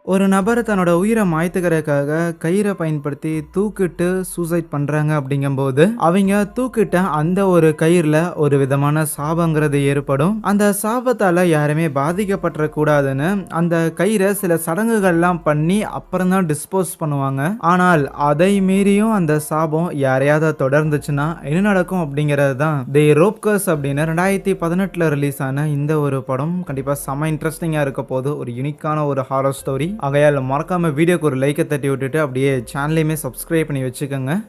ஒரு நபர் தன்னோட உயிரை மாய்த்துக்கிறதுக்காக கயிறை பயன்படுத்தி தூக்கிட்டு சூசைட் பண்றாங்க அப்படிங்கும்போது அவங்க தூக்கிட்ட அந்த ஒரு கயிறுல ஒரு விதமான சாபங்கிறது ஏற்படும். அந்த சாபத்தால யாருமே பாதிக்கப்பட்ட கூடாதுன்னு அந்த கயிறை சில சடங்குகள்லாம் பண்ணி அப்புறம் தான் டிஸ்போஸ் பண்ணுவாங்க. ஆனால் அதை மீறியும் அந்த சாபம் யாரையாவது தொடர்ந்துச்சுன்னா என்ன நடக்கும் அப்படிங்கிறது தான் தி ரோப் கர்ஸ் அப்படின்னு 2018 ரிலீஸ் ஆன இந்த ஒரு படம். கண்டிப்பா செம இன்ட்ரெஸ்டிங்கா இருக்க போது, ஒரு யூனிக்கான ஒரு ஹாரர் ஸ்டோரி. ஆகையால் மறக்காம வீடியோக்கு ஒரு லைக்கை தட்டி விட்டுட்டு அப்படியே சேனலையுமே சப்ஸ்கிரைப் பண்ணி வச்சுக்கோங்க.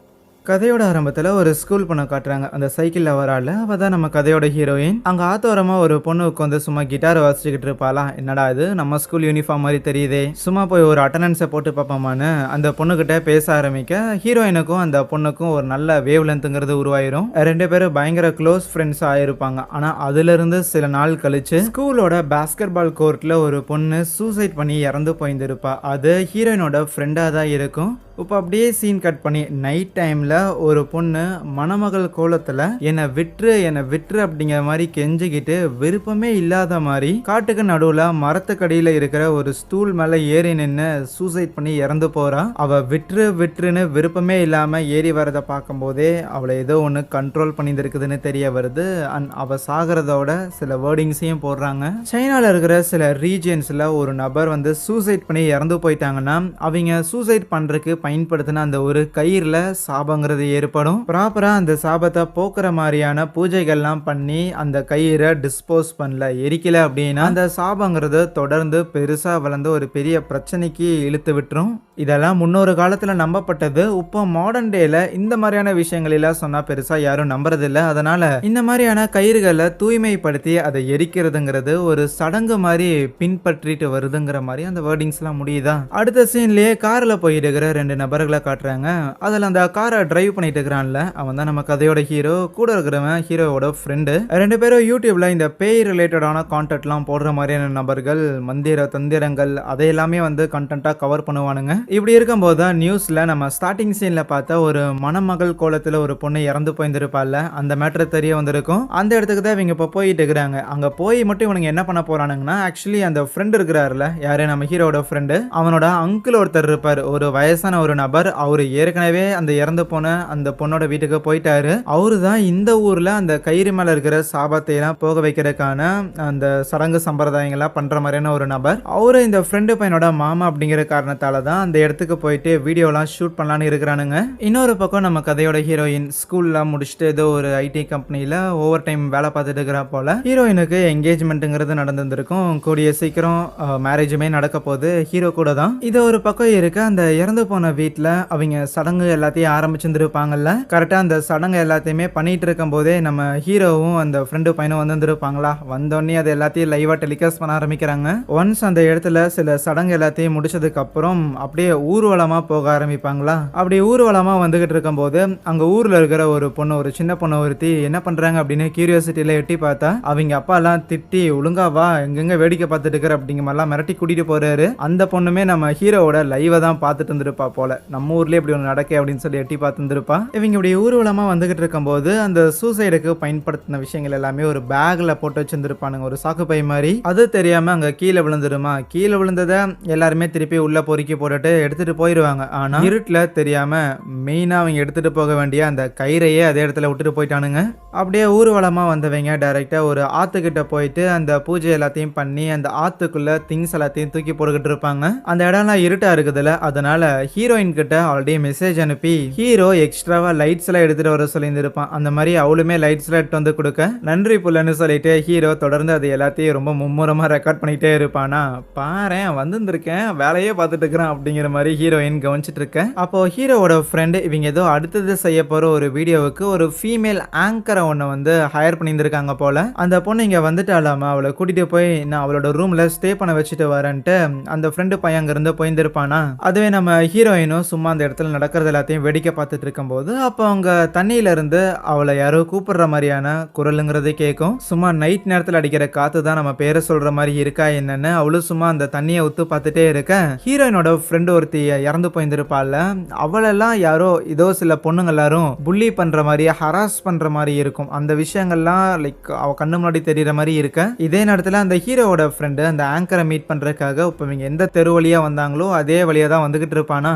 கதையோட ஆரம்பத்தில் ஒரு ஸ்கூல் பொண்ணை காட்டுறாங்க. அந்த சைக்கிளில் வரால அவள் தான் நம்ம கதையோட ஹீரோயின். அங்கே ஆத்தோரமாக ஒரு பொண்ணு உட்காந்து சும்மா கிட்டாரை வாசிச்சுக்கிட்டு இருப்பாளா. என்னடா இது நம்ம ஸ்கூல் யூனிஃபார்ம் மாதிரி தெரியுதே, சும்மா போய் ஒரு அட்டண்டன்ஸை போட்டு பார்ப்போமான்னு அந்த பொண்ணுக்கிட்ட பேச ஆரம்பிக்க ஹீரோயினுக்கும் அந்த பொண்ணுக்கும் ஒரு நல்ல வேவ் லென்த்துங்கிறது உருவாயிரும். ரெண்டு பேரும் பயங்கர க்ளோஸ் ஃப்ரெண்ட்ஸாக ஆயிருப்பாங்க. ஆனால் அதுலேருந்து சில நாள் கழிச்சு ஸ்கூலோட பாஸ்கெட் பால் கோர்ட்டில் ஒரு பொண்ணு சூசைட் பண்ணி இறந்து போயிருந்திருப்பா. அது ஹீரோயினோட ஃப்ரெண்டாக தான் இருக்கும். இப்போ அப்படியே சீன் கட் பண்ணி நைட் டைமில் ஒரு பொண்ணு மணமகள் கோலத்தில் என்னை விட்டுரு அப்படிங்கிற மாதிரி கெஞ்சிக்கிட்டு விருப்பமே இல்லாத மாதிரி காட்டுக்கு நடுவில் மரத்துக்கடியில் இருக்கிற ஒரு ஸ்டூல் மேலே ஏறி நின்று சூசைட் பண்ணி இறந்து போறா. அவள் விட்டுருன்னு விருப்பமே இல்லாமல் ஏறி வரதை பார்க்கும்போதே அவளை ஏதோ ஒன்று கண்ட்ரோல் பண்ணியிருக்குதுன்னு தெரிய வருது. அண்ட் அவள் சாகிறதோட சில வேர்டிங்ஸையும் போடுறாங்க. சைனாவில் இருக்கிற சில ரீஜியன்ஸில் ஒரு நபர் வந்து சூசைட் பண்ணி இறந்து போயிட்டாங்கன்னா அவங்க சூசைட் பண்ணுறதுக்கு பயன்படுத்தின அந்த ஒரு கயிறுல சாபங்கிறது ஏற்படும். ப்ராப்பரா அந்த சாபத்தை போக்குற மாதிரியான பூஜைகள்லாம் பண்ணி அந்த கயிறை டிஸ்போஸ் பண்ணல, எரிக்கல அப்படின்னா அந்த சாபங்கிறது தொடர்ந்து பெருசா வளர்ந்து ஒரு பெரிய பிரச்சனைக்கு இழுத்து விட்டுரும். இதெல்லாம் முன்னொரு காலத்துல நம்பப்பட்டது. இப்போ மாடர்ன் டேல இந்த மாதிரியான விஷயங்கள் எல்லாம் சொன்னா பெருசா யாரும் நம்புறதில்ல. அதனால இந்த மாதிரியான கயிறுகளை தூய்மைப்படுத்தி அதை எரிக்கிறதுங்கிறது ஒரு சடங்கு மாதிரி பின்பற்றிட்டு வருதுங்கிற மாதிரி அந்த வேர்டிங்ஸ் எல்லாம் முடியுதா. அடுத்த சீன்லயே கார்ல போயிட்டு இருக்கிற ரெண்டு நபர்களை காட்டுறாங்க. அதில் அந்த காரை டிரைவ் பண்ணிட்டு இருக்கிறான்ல அவன் தான் நம்ம கதையோட ஹீரோ. கூட இருக்கிறவன் ஹீரோவோட ஃப்ரெண்டு. ரெண்டு பேரும் யூடியூப்ல இந்த பேய் ரிலேட்டடான கான்டென்ட்லாம் போடுற மாதிரியான நபர்கள், மந்திர தந்திரங்கள் அதை எல்லாமே வந்து கண்டென்ட்டா கவர் பண்ணுவானுங்க. இப்படி இருக்கும்போது தான் நியூஸ்ல நம்ம ஸ்டார்டிங் சீன்ல பார்த்த ஒரு மணமகள் கோலத்தில் ஒரு பொண்ணு இறந்து போயிருந்திருப்பால அந்த மேட்டர் தெரிய வந்திருக்கும். அந்த இடத்துக்கு தான் இவங்க இப்போ போயிட்டு இருக்கிறாங்க. அங்க போய் மட்டும் இவனுங்க என்ன பண்ண போறானுங்கன்னா, ஆக்சுவலி அந்த ஃப்ரெண்ட் இருக்கிறாருல, யாரு நம்ம ஹீரோட ஃப்ரெண்டு, அவனோட அங்கிள் ஒருத்தர் இருப்பார், ஒரு வயசான ஒரு நபர். அவரு ஏற்கனவே அந்த இறந்து போன அந்த பொண்ணோட வீட்டுக்கு போயிட்டாரு. அவரு தான் இந்த ஊர்ல அந்த கயிறு மேல இருக்கிற சாபத்தை எல்லாம் போக வைக்கிறதுக்கான அந்த சடங்கு சம்பிரதாயங்கள்லாம் பண்ற மாதிரியான ஒரு நபர். அவரு இந்த ஃப்ரெண்டு பையனோட மாமா அப்படிங்கிற காரணத்தால தான் அந்த இடத்துக்கு போயிட்டு வீடியோலாம் ஷூட் பண்ணலான்னு இருக்கிறானுங்க. இன்னொரு பக்கம் நம்ம கதையோட ஹீரோயின் ஸ்கூல்லாம் முடிச்சுட்டு ஏதோ ஒரு ஐடி கம்பெனில ஓவர் டைம் வேலை பார்த்துட்டு இருக்கிறா போல. ஹீரோயினுக்கு என்கேஜ்மெண்ட்டுங்கிறது நடந்திருக்கும். கூடிய சீக்கிரம் மேரேஜுமே நடக்க போகுது ஹீரோ கூட தான். இது ஒரு பக்கம் இருக்கு. அந்த இறந்து போன வீட்டில் அவங்க சடங்கு எல்லாத்தையும் ஆரம்பிச்சிருந்துருப்பாங்கல்ல. கரெக்டாக அந்த சடங்கு எல்லாத்தையுமே பண்ணிட்டு இருக்கும் போதே நம்ம ஹீரோவும் அந்த ஃப்ரெண்டு பையனும் வந்துருப்பாங்களா. வந்தோடனே அது எல்லாத்தையும் லைவா டெலிகாஸ்ட் பண்ண ஆரம்பிக்கிறாங்க. ஒன்ஸ் அந்த இடத்துல சில சடங்கு எல்லாத்தையும் முடிச்சதுக்கு அப்புறம் அப்படியே ஊர்வலமா போக ஆரம்பிப்பாங்களா. அப்படி ஊர்வலமா வந்துகிட்டு இருக்கும் போது அங்க ஊர்ல இருக்கிற ஒரு பொண்ணு, ஒரு சின்ன பொண்ணு ஒருத்தி என்ன பண்றாங்க அப்படின்னு கியூரியாசிட்டியில எட்டி பார்த்தா அவங்க அப்பா எல்லாம் திட்டி ஒழுங்கா வா எங்கெங்க வேடிக்கை பார்த்துட்டு இருக்கிற அப்படிங்கிற மாதிரிலாம் மிரட்டி கூட்டிட்டு போறாரு. அந்த பொண்ணுமே நம்ம ஹீரோவோட லைவை தான் பார்த்துட்டு இருந்திருப்பா போல. நம்ம ஊர்லயே இப்படி ஒன்று நடக்க அப்படின்னு சொல்லி எட்டி பார்த்துருப்பா. இவங்க இப்படி ஊர்வலமா வந்துகிட்டு இருக்கும் போது அந்த சூசைடுக்கு பயன்படுத்தின விஷயங்கள் எல்லாமே ஒரு பேக்ல போட்டு வச்சிருந்திருப்பானுங்க, ஒரு சாக்கு பை மாதிரி. அது தெரியாம அங்க கீழே விழுந்துருமா. கீழே விழுந்ததை எல்லாருமே திருப்பி உள்ள பொறுக்கி போட்டுட்டு எடுத்துட்டு போயிருவாங்க. ஆனா இருட்டுல தெரியாம மெயினா அவங்க எடுத்துட்டு போக வேண்டிய அந்த கயிறையே அதே இடத்துல விட்டுட்டு போயிட்டானுங்க. அப்படியே ஊர்வலமா வந்தவங்க டைரக்டா ஒரு ஆத்துக்கிட்ட போயிட்டு அந்த பூஜை எல்லாத்தையும் பண்ணி அந்த ஆத்துக்குள்ள திங்ஸ் எல்லாத்தையும் தூக்கி போட்டுக்கிட்டு இருப்பாங்க. அந்த இடம்லாம் இருட்டா இருக்குதுல, அதனால ஹீரோயின் கிட்ட ஆல்ரெடி மெசேஜ் அனுப்பி ஹீரோ எக்ஸ்ட்ராவா லைட்ஸ் எல்லாம் எடுத்துட்டு வர சொல்லியிருந்திருப்பான். அந்த மாதிரி அவளுமே லைட்ஸ் எல்லாம் எடுத்து வந்து கொடுக்க நன்றி புள்ளன்னு சொல்லிட்டு ஹீரோ தொடர்ந்து அது எல்லாத்தையும் ரொம்ப மும்முரமா ரெக்கார்ட் பண்ணிட்டே இருப்பானா. பாரேன் வந்திருக்கேன் வேலையே பார்த்துட்டு இருக்கிறான் அப்படிங்கிற மாதிரி ஹீரோயின் கவனிச்சிட்டு இருக்க. அப்போ ஹீரோவோட ஃப்ரெண்டு இவங்க ஏதோ அடுத்தது செய்ய போற ஒரு வீடியோவுக்கு ஒரு ஃபீமேல் ஆங்கரை ஒன்று வந்து ஹையர் பண்ணியிருந்திருக்காங்க போல. அந்த பொண்ணு இங்க வந்துட்டாலாமா, அவளை கூட்டிட்டு போய் நான் அவளோட ரூம்ல ஸ்டே பண்ண வச்சுட்டு வரேன்ட்டு அந்த ஃப்ரெண்டு பையன் அங்க இருந்து போயிருந்திருப்பானா. அதுவே நம்ம ஹீரோயினும் சும்மா அந்த இடத்துல நடக்கிறது எல்லாத்தையும் வேடிக்கை பார்த்துட்டு பார்த்துட்டு இருக்கும்போது அப்போ அவங்க தண்ணியில இருந்து அவளை யாரோ கூப்பிடுற மாதிரியான குரலுங்கிறது கேட்கும். சும்மா நைட் நேரத்தில் அடிக்கிற காத்து தான் நம்ம பேரை சொல்ற மாதிரி இருக்கா என்னன்னு அவளும் சும்மா அந்த தண்ணியை உத்து பார்த்துட்டே இருக்க ஹீரோயினோட ஃப்ரெண்டு ஒருத்தி இறந்து போயிருந்திருப்பாள்ல, அவளெல்லாம் யாரோ ஏதோ சில பொண்ணுங்க எல்லாரும் புள்ளி பண்ற மாதிரி ஹராஸ் பண்ற மாதிரி இருக்கும். அந்த விஷயங்கள்லாம் லைக் அவ கண்ணு முன்னாடி தெரியற மாதிரி இருக்க இதே நேரத்தில் அந்த ஹீரோவோட ஃப்ரெண்டு அந்த ஆங்கரை மீட் பண்றதுக்காக இப்போ இவங்க எந்த தெரு வழியா வந்தாங்களோ அதே வழியா தான் வந்துகிட்டு இருப்பானா.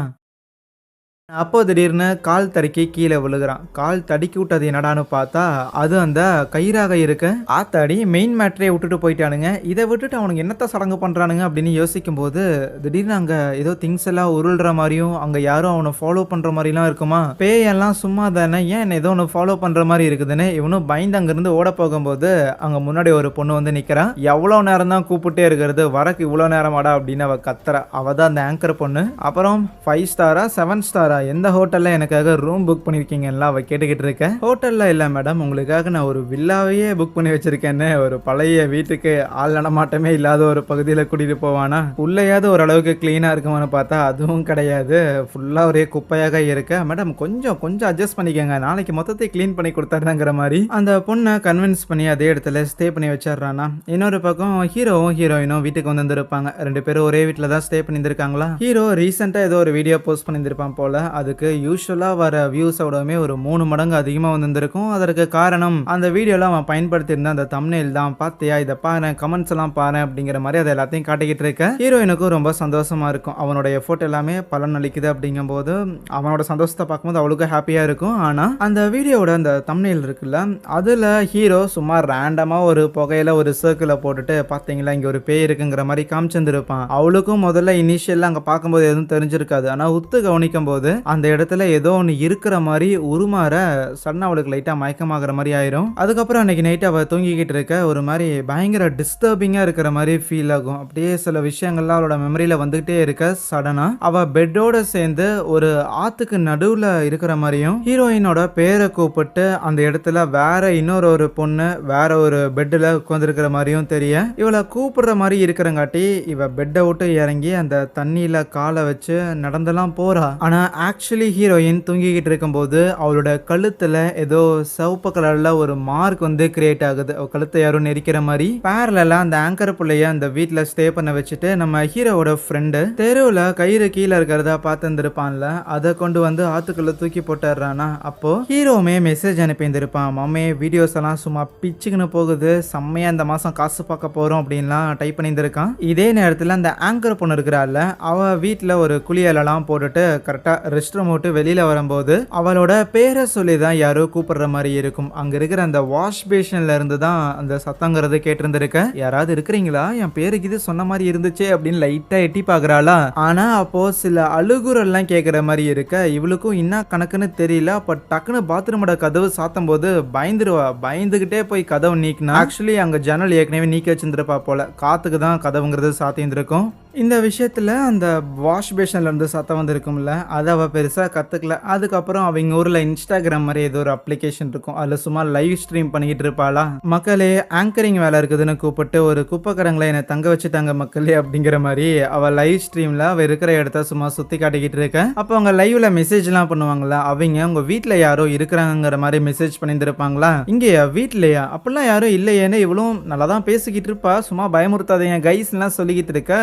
அப்போ திடீர்னு கால் தடுக்கி கீழே விழுகிறான். கால் தடுக்கி விட்டது என்னடான்னு பார்த்தா அது அந்த கயிறாக இருக்க. ஆத்தாடி மெயின் மேட்ரே விட்டுட்டு போயிட்டானுங்க, இதை விட்டுட்டு அவனுக்கு என்னத்த சடங்கு பண்றானுங்க அப்படின்னு யோசிக்கும் போது திடீர்னு அங்க ஏதோ திங்ஸ் எல்லாம் உருள்ற மாதிரியும் அங்க யாரும் அவனை ஃபாலோ பண்ற மாதிரிலாம் இருக்குமா. பேயெல்லாம் சும்மா தானே, ஏன் ஏதோ ஒன்று ஃபாலோ பண்ற மாதிரி இருக்குதுன்னு இவனும் பயந்து அங்கிருந்து ஓட போகும்போது அங்க முன்னாடி ஒரு பொண்ணு வந்து நிக்கிறான். எவ்வளவு நேரம் தான் கூப்பிட்டே இருக்கிறது, வரக்கு இவ்வளவு நேரமாடா அப்படின்னு அவ கத்துறா. அவ தான் அந்த ஆங்கர் பொண்ணு. அப்புறம் 5 ஸ்டாரா 7 ஸ்டாரா எந்த ஹோட்டல்ல எனக்காக ரூம் புக் பண்ணிருக்கீங்கலாம் அவ கேட்டுக்கிட்டு இருக்க. ஹோட்டல்ல இல்ல மேடம், உங்களுக்காக நான் ஒரு வில்லாவையே புக் பண்ணி வச்சிருக்கேன்னு ஒரு பழைய வீட்டுக்கு ஆள் நடமாட்டமே இல்லாத ஒரு பகுதியில கூட்டிட்டு போவானா. உள்ளேயாவது ஓரளவுக்கு கிளீனா இருக்குமான்னு பார்த்தா அதுவும் கிடையாது, ஃபுல்லா ஒரே குப்பையாக இருக்க. மேடம் கொஞ்சம் கொஞ்சம் அட்ஜஸ்ட் பண்ணிக்கோங்க, நாளைக்கு மொத்தத்தை கிளீன் பண்ணி கொடுத்தாருங்கிற மாதிரி அந்த பொண்ணை கன்வின்ஸ் பண்ணி அதே இடத்துல ஸ்டே பண்ணி வச்சிடறானா. இன்னொரு பக்கம் ஹீரோவும் ஹீரோயினும் வீட்டுக்கு வந்திருப்பாங்க. 2 பேரும் ஒரே வீட்டில் தான் ஸ்டே பண்ணியிருக்காங்களா. ஹீரோ ரீசெண்டா ஏதோ ஒரு வீடியோ போஸ்ட் பண்ணியிருப்பான் போல, அதுக்கு யூஸ்வலா வர வியூஸோடவே ஒரு 3 மடங்கு அதிகமா வந்திருக்கும். அதற்கு காரணம் அந்த வீடியோல அவன் பயன்படுத்தி இருந்த அந்த தம்ப்நெயில் தான். பாத்தியா இதை பாரு, கமெண்ட்ஸ் எல்லாம் பாரு அப்படிங்கிற மாதிரி அதை எல்லாத்தையும் காட்டிக்கிட்டு இருக்க. ஹீரோயினுக்கும் ரொம்ப சந்தோஷமா இருக்கும். அவனோட எஃபோர்ட் எல்லாமே பலன் அளிக்குது அப்படிங்கும் போது அவனோட சந்தோஷத்தை பார்க்கும்போது அவளுக்கு ஹாப்பியா இருக்கும். ஆனா அந்த வீடியோட அந்த தம்ப்நெயில் இருக்குல்ல, அதுல ஹீரோ சும்மா ரேண்டமா ஒரு புகையில ஒரு சர்க்கிளை போட்டுட்டு பாத்தீங்களா இங்க ஒரு பேய் இருக்குங்கிற மாதிரி காமிச்சிருப்பான். அவளுக்கும் முதல்ல இனிஷியல் அங்க பார்க்கும்போது எதுவும் தெரிஞ்சிருக்காது. ஆனா உத்து கவனிக்கும் போது அந்த இடத்துல ஏதோ ஒன்று இருக்கிற மாதிரி உருமாற சடனா அவளுக்கு லைட்டா மயக்கமாகற மாதிரி ஆயிரும். அதுக்கப்புறம் அன்னைக்கு நைட் அவ தூங்கிக்கிட்டு இருக்க ஒரு மாதிரி பயங்கர டிஸ்டர்பிங்கா இருக்கிற மாதிரி ஃபீல் ஆகும். அப்படியே சில விஷயங்கள்லாம் அவளோட மெமரியில வந்துகிட்டே இருக்க. சடனா அவ பெட்டோட சேர்ந்து ஒரு ஆத்துக்கு நடுவுல இருக்கிற மாதிரியும் ஹீரோயினோட பேரை கூப்பிட்டு அந்த இடத்துல வேற இன்னொரு ஒரு பொண்ணு வேற ஒரு பெட்ல உட்கார்ந்துருக்கிற மாதிரியும் தெரிய இவளை கூப்பிடுற மாதிரி இருக்கிறங்காட்டி இவ பெட்டை விட்டு இறங்கி அந்த தண்ணியில காலை வச்சு நடந்தெல்லாம் போறா. ஆனா ஆக்சுவலி ஹீரோயின் தூங்கிக்கிட்டு இருக்கும்போது அவளோட கழுத்துல ஏதோ சிவப்பு கலர்ல ஒரு மார்க் வந்து கிரியேட் ஆகுது. அவ கழுத்தை யாரும் நெரிக்கிற மாதிரி. பேரலா அந்த ஆங்கர் பிள்ளைய அந்த வீட்டுல ஸ்டே பண்ண வச்சுட்டு நம்ம ஹீரோவோட ஃப்ரெண்டு தெருவுல கயிறு கீழே இருக்கிறதா பார்த்துருப்பான்ல, அதை கொண்டு வந்து ஆத்துக்குள்ள தூக்கி போட்டுறானா. அப்போ ஹீரோவுமே மெசேஜ் அனுப்பியிருந்திருப்பான், மாமே வீடியோஸ் எல்லாம் சும்மா பிச்சுக்குன்னு போகுது, செம்மையா இந்த மாசம் காசு பார்க்க போறோம் அப்படின்லாம் டைப் பண்ணியிருந்திருக்கான். இதே நேரத்துல அந்த ஆங்கர் பொண்ணு இருக்கிறாள், அவ வீட்டுல ஒரு குளியலெல்லாம் போட்டுட்டு கரெக்டா ரெஸ்ட் ரூம் விட்டு வெளியில வரும்போது அவளோட பேரை சொல்லி தான் யாரோ கூப்பிடுற மாதிரி இருக்கும். அங்க இருக்கிற அந்த வாஷ் பேஷன்ல இருந்து தான் அந்த சத்தங்கிறது கேட்டிருந்திருக்க. யாராவது இருக்கிறீங்களா, என் பேருக்கு இது சொன்ன மாதிரி இருந்துச்சு அப்படின்னு லைட்டா எட்டி பாக்குறாளா. ஆனா அப்போ சில அழுகுறல் எல்லாம் கேட்கிற மாதிரி இருக்க. இவளுக்கும் என்ன கணக்குன்னு தெரியல. அப்ப டக்குன்னு பாத்ரூமோட கதவு சாத்தும் போது பயந்துருவா. பயந்துகிட்டே போய் கதவு நீக்கினா ஆக்சுவலி அங்க ஜன்னல் ஏற்கனவே நீக்கி வச்சிருந்திருப்பா போல, காத்துக்கு தான் கதவுங்கிறது சாத்தியிருந்திருக்கும். இந்த விஷயத்துல அந்த வாஷ் பேஷன்ல இருந்து சத்தம் வந்திருக்கும்ல, அதை அவ பெருசா கத்துக்கல. அதுக்கப்புறம் அவங்க ஊர்ல இன்ஸ்டாகிராம் மாதிரி ஏதோ ஒரு அப்ளிகேஷன் இருக்கும், அதுல சும்மா லைவ் ஸ்ட்ரீம் பண்ணிக்கிட்டு இருப்பாளா. மக்களே ஆங்கரிங் வேலை இருக்குதுன்னு கூப்பிட்டு ஒரு குப்பைக்காரங்களை என்னை தங்க வச்சுட்டாங்க மக்களே அப்படிங்கிற மாதிரி அவ லைவ் ஸ்ட்ரீம்ல அவ இருக்கிற இடத்த சும்மா சுத்தி காட்டிக்கிட்டு இருக்க. அப்போ அவங்க லைவ்ல மெசேஜ் எல்லாம் பண்ணுவாங்களா, அவங்க உங்க வீட்டுல யாரோ இருக்கிறாங்கிற மாதிரி மெசேஜ் பண்ணியிருந்திருப்பாங்களா. இங்கேயா வீட்லயா, அப்படிலாம் யாரும் இல்லையேன்னு இவளும் நல்லா தான் பேசிக்கிட்டு இருப்பா. சும்மா பயமுறுத்தாதீங்க கைஸ் எல்லாம் சொல்லிக்கிட்டு இருக்க.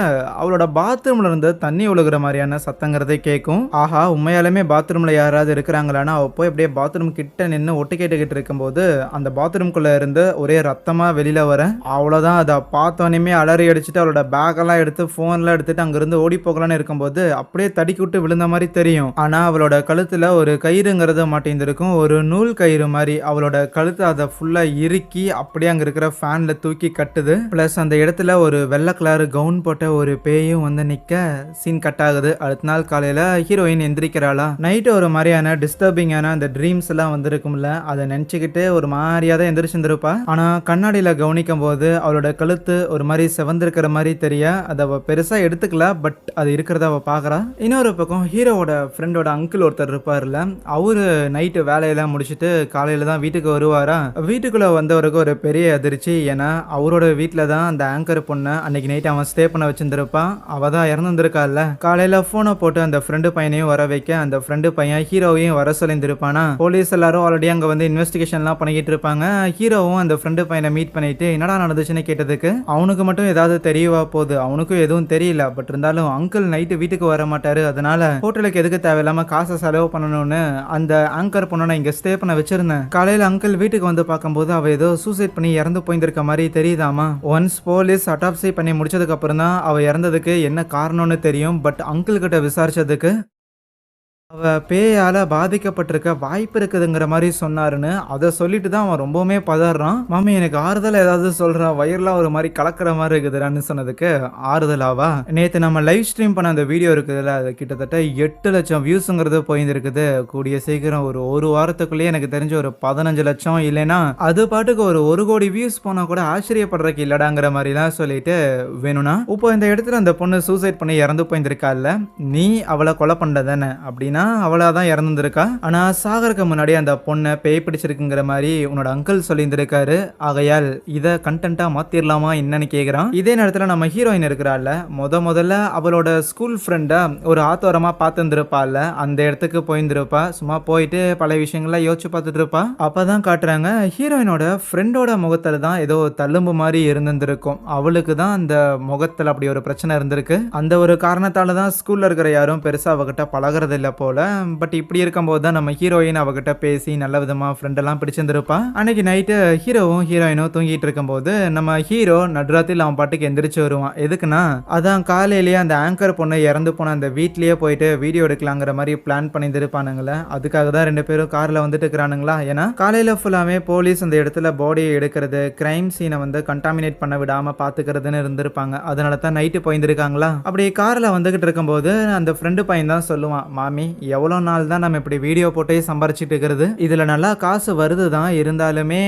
அவளோட பாத்ரூம்ல இருந்து தண்ணி ஒழுகுற மாதிரியான சத்தங்கிறதே கேட்கும். ஆஹா உண்மையாலுமே பாத்ரூம்ல யாராவது இருக்கிறாங்களான்னா அவ போய் அப்படியே பாத்ரூம் கிட்ட நின்று ஒட்டு கேட்டுக்கிட்டு இருக்கும்போது அந்த பாத்ரூம்குள்ள இருந்து ஒரே ரத்தமா வெளியில வர. அவ்வளவுதான், அதை பார்த்தோன்னே அலறி அடிச்சுட்டு அவளோட பேக் எல்லாம் எடுத்து போன்ல எடுத்துட்டு அங்கிருந்து ஓடி போகலான்னு இருக்கும்போது அப்படியே தடிக்கி விட்டு விழுந்த மாதிரி தெரியும். ஆனா அவளோட கழுத்துல ஒரு கயிறுங்கிறது மாட்டேந்திருக்கும், ஒரு நூல் கயிறு மாதிரி. அவளோட கழுத்தை அதை ஃபுல்லா இறுக்கி அப்படியே அங்க இருக்கிற ஃபேன்ல தூக்கி கட்டுது. பிளஸ் அந்த இடத்துல ஒரு வெள்ளை கலர் கவுன் போட்ட ஒரு பேயும் வந்து நிக்க சீன் கட் ஆகுது. அடுத்த நாள் காலையில ஹீரோயின் எந்திரிக்கிறாளா. நைட்டு ஒரு மாதிரியான டிஸ்டர்பிங்கான அந்த ட்ரீம்ஸ் எல்லாம் வந்திருக்கும்ல, அதை நினைச்சுக்கிட்டு ஒரு மாதிரியா தான் எந்திரிச்சிருந்திருப்பா. ஆனா கண்ணாடியில கவனிக்கும் போது அவளோட கழுத்து ஒரு மாதிரி செவந்திருக்கிற மாதிரி தெரிய அதை அவ பெருசா எடுத்துக்கல, பட் அது இருக்கிறத அவ பாக்குறா. இன்னொரு பக்கம் ஹீரோவோட ஃப்ரெண்டோட அங்கிள் ஒருத்தர் இருப்பாருல, அவரு நைட்டு வேலையெல்லாம் முடிச்சுட்டு காலையில தான் வீட்டுக்கு வருவாரா. வீட்டுக்குள்ள வந்தவருக்கு ஒரு பெரிய அதிர்ச்சி. ஏன்னா அவரோட வீட்டுல தான் அந்த ஆங்கர் பொண்ணை அன்னைக்கு நைட் அவன் ஸ்டே பண்ண வச்சிருந்திருப்பான். இருப்பா. அவ தான் இறந்துருக்கால. காலையில போனை போட்டு அந்த ஃப்ரெண்டு பையனையும் வர வைக்க அந்த ஃப்ரெண்டு பையன் ஹீரோவையும் வர சொல்லியிருந்திருப்பானா. போலீஸ் எல்லாரும் ஆல்ரெடி அங்க வந்து இன்வெஸ்டிகேஷன்லாம் பண்ணிக்கிட்டு இருப்பாங்க. ஹீரோவும் அந்த ஃப்ரெண்டு பையனை மீட் பண்ணிட்டு என்னடா நடந்துச்சுன்னு கேட்டதுக்கு அவனுக்கு மட்டும் ஏதாவது தெரியவா போகுது, அவனுக்கும் எதுவும் தெரியல, பட் இருந்தாலும் அங்கிள் நைட்டு வீட்டுக்கு வர மாட்டாரு, அதனால ஹோட்டலுக்கு எதுக்கு தேவையில்லாம காசை செலவு பண்ணணும்னு அந்த ஆங்கர் பொண்ணை இங்க ஸ்டே பண்ண வச்சிருந்தேன். காலையில அங்கிள் வீட்டுக்கு வந்து பார்க்கும்போது அவ ஏதோ சூசைட் பண்ணி இறந்து போயிருக்க மாதிரி தெரியுதாமா. ஒன்ஸ் போலீஸ் அட்டாப்சி பண்ணி முடிச்சதுக்கு அப்புறம் தான் அவ இறந்ததுக்கு என்ன காரணம்னு தெரியும். பட் அங்கிள் கிட்ட விசாரிச்சதுக்கு அவ பேயால பாதிக்கப்பட்டிருக்க வாய்ப்பு இருக்குதுங்கிற மாதிரி சொன்னாருன்னு அதை சொல்லிட்டு தான் அவன் ரொம்பவுமே பதறான். மாமி எனக்கு ஆறுதல் ஏதாவது சொல்றான், வயிறுலாம் ஒரு மாதிரி கலக்கிற மாதிரி இருக்குதுன்னு சொன்னதுக்கு ஆறுதலாவா. நேற்று நம்ம லைவ் ஸ்ட்ரீம் பண்ண அந்த வீடியோ இருக்குதுல்ல, அது கிட்டத்தட்ட 8 லட்சம் வியூஸுங்கிறது போயிருக்குது. கூடிய சீக்கிரம் ஒரு வாரத்துக்குள்ளேயே எனக்கு தெரிஞ்ச ஒரு 15 லட்சம் இல்லைன்னா அது பாட்டுக்கு ஒரு கோடி வியூஸ் போனா கூட ஆச்சரியப்படுறதுக்கு இல்லடாங்கிற மாதிரிலாம் சொல்லிட்டு வேணும்னா இப்போ இந்த இடத்துல அந்த பொண்ணு சூசைட் பண்ணி இறந்து போயிருக்கால, நீ அவளை கொலை பண்ணதானே அப்படின்னா அவளாதான் இறந்துருக்கா. ஆனா சாகருக்கு முன்னாடி அந்த பொண்ணை பேய் பிடிச்சிருக்குங்கிற மாதிரி உன்னோட அங்கிள் சொல்லியிருந்திருக்காரு. ஆகையால் இதை கண்டென்ட்டா மாத்திரலாமா என்னன்னு கேக்குறான். இதே நேரத்துல நம்ம ஹீரோயின் இருக்கிறாள், முதல்ல அவளோட ஸ்கூல் ஃப்ரெண்டா ஒரு ஆத்தோரமா பார்த்துருப்பாள். அந்த இடத்துக்கு போயிருந்திருப்பா. சும்மா போயிட்டு பல விஷயங்கள்லாம் யோசிச்சு பார்த்துட்டு இருப்பா. அப்பதான் காட்டுறாங்க ஹீரோயினோட ஃப்ரெண்டோட முகத்துல தான் ஏதோ தள்ளும்பு மாதிரி இருந்திருக்கும். அவளுக்கு தான் அந்த முகத்துல அப்படி ஒரு பிரச்சனை இருந்திருக்கு. அந்த ஒரு காரணத்தால தான் ஸ்கூல்ல இருக்கிற யாரும் பெருசா அவகிட்ட பழகிறது இல்ல போல. பட் இப்படி இருக்கும்போது தான் நம்ம ஹீரோயின் அவகிட்ட பேசி நல்ல விதமா ஃப்ரெண்ட் எல்லாம் பிடிச்சிருந்திருப்பா. அன்னைக்கு நைட்டு ஹீரோவும் ஹீரோயினும் தூங்கிட்டு இருக்கும்போது நம்ம ஹீரோ நடுராத்திரில அவன் பாட்டுக்கு எந்திரிச்சு வருவான். எதுக்குன்னா அதான் காலையிலேயே அந்த ஆங்கர் பொண்ணு இறந்து போன அந்த வீட்லயே போயிட்டு வீடியோ எடுக்கலாங்கிற மாதிரி பிளான் பண்ணியிருப்பானுங்களே. அதுக்காக தான் 2 பேரும் கார்ல வந்துட்டு இருக்கிறானுங்களா. ஏன்னா காலையில ஃபுல்லாமே போலீஸ் அந்த இடத்துல பாடியை எடுக்கிறது, கிரைம் சீனை வந்து கண்டாமினேட் பண்ண விடாம பாத்துக்கிறதுன்னு இருந்திருப்பாங்க. அதனால தான் நைட்டு போயிருந்திருக்காங்களா. அப்படி கார்ல வந்துகிட்டு இருக்கும்போது அந்த ஃப்ரெண்டு பையன் தான் சொல்லுவான், மாமி எவ்வளோ நாள் தான் நம்ம இப்படி வீடியோ போட்டே சம்பாரிச்சிட்டு இருக்கிறது, இதில் நல்லா காசு வருது தான், இருந்தாலுமே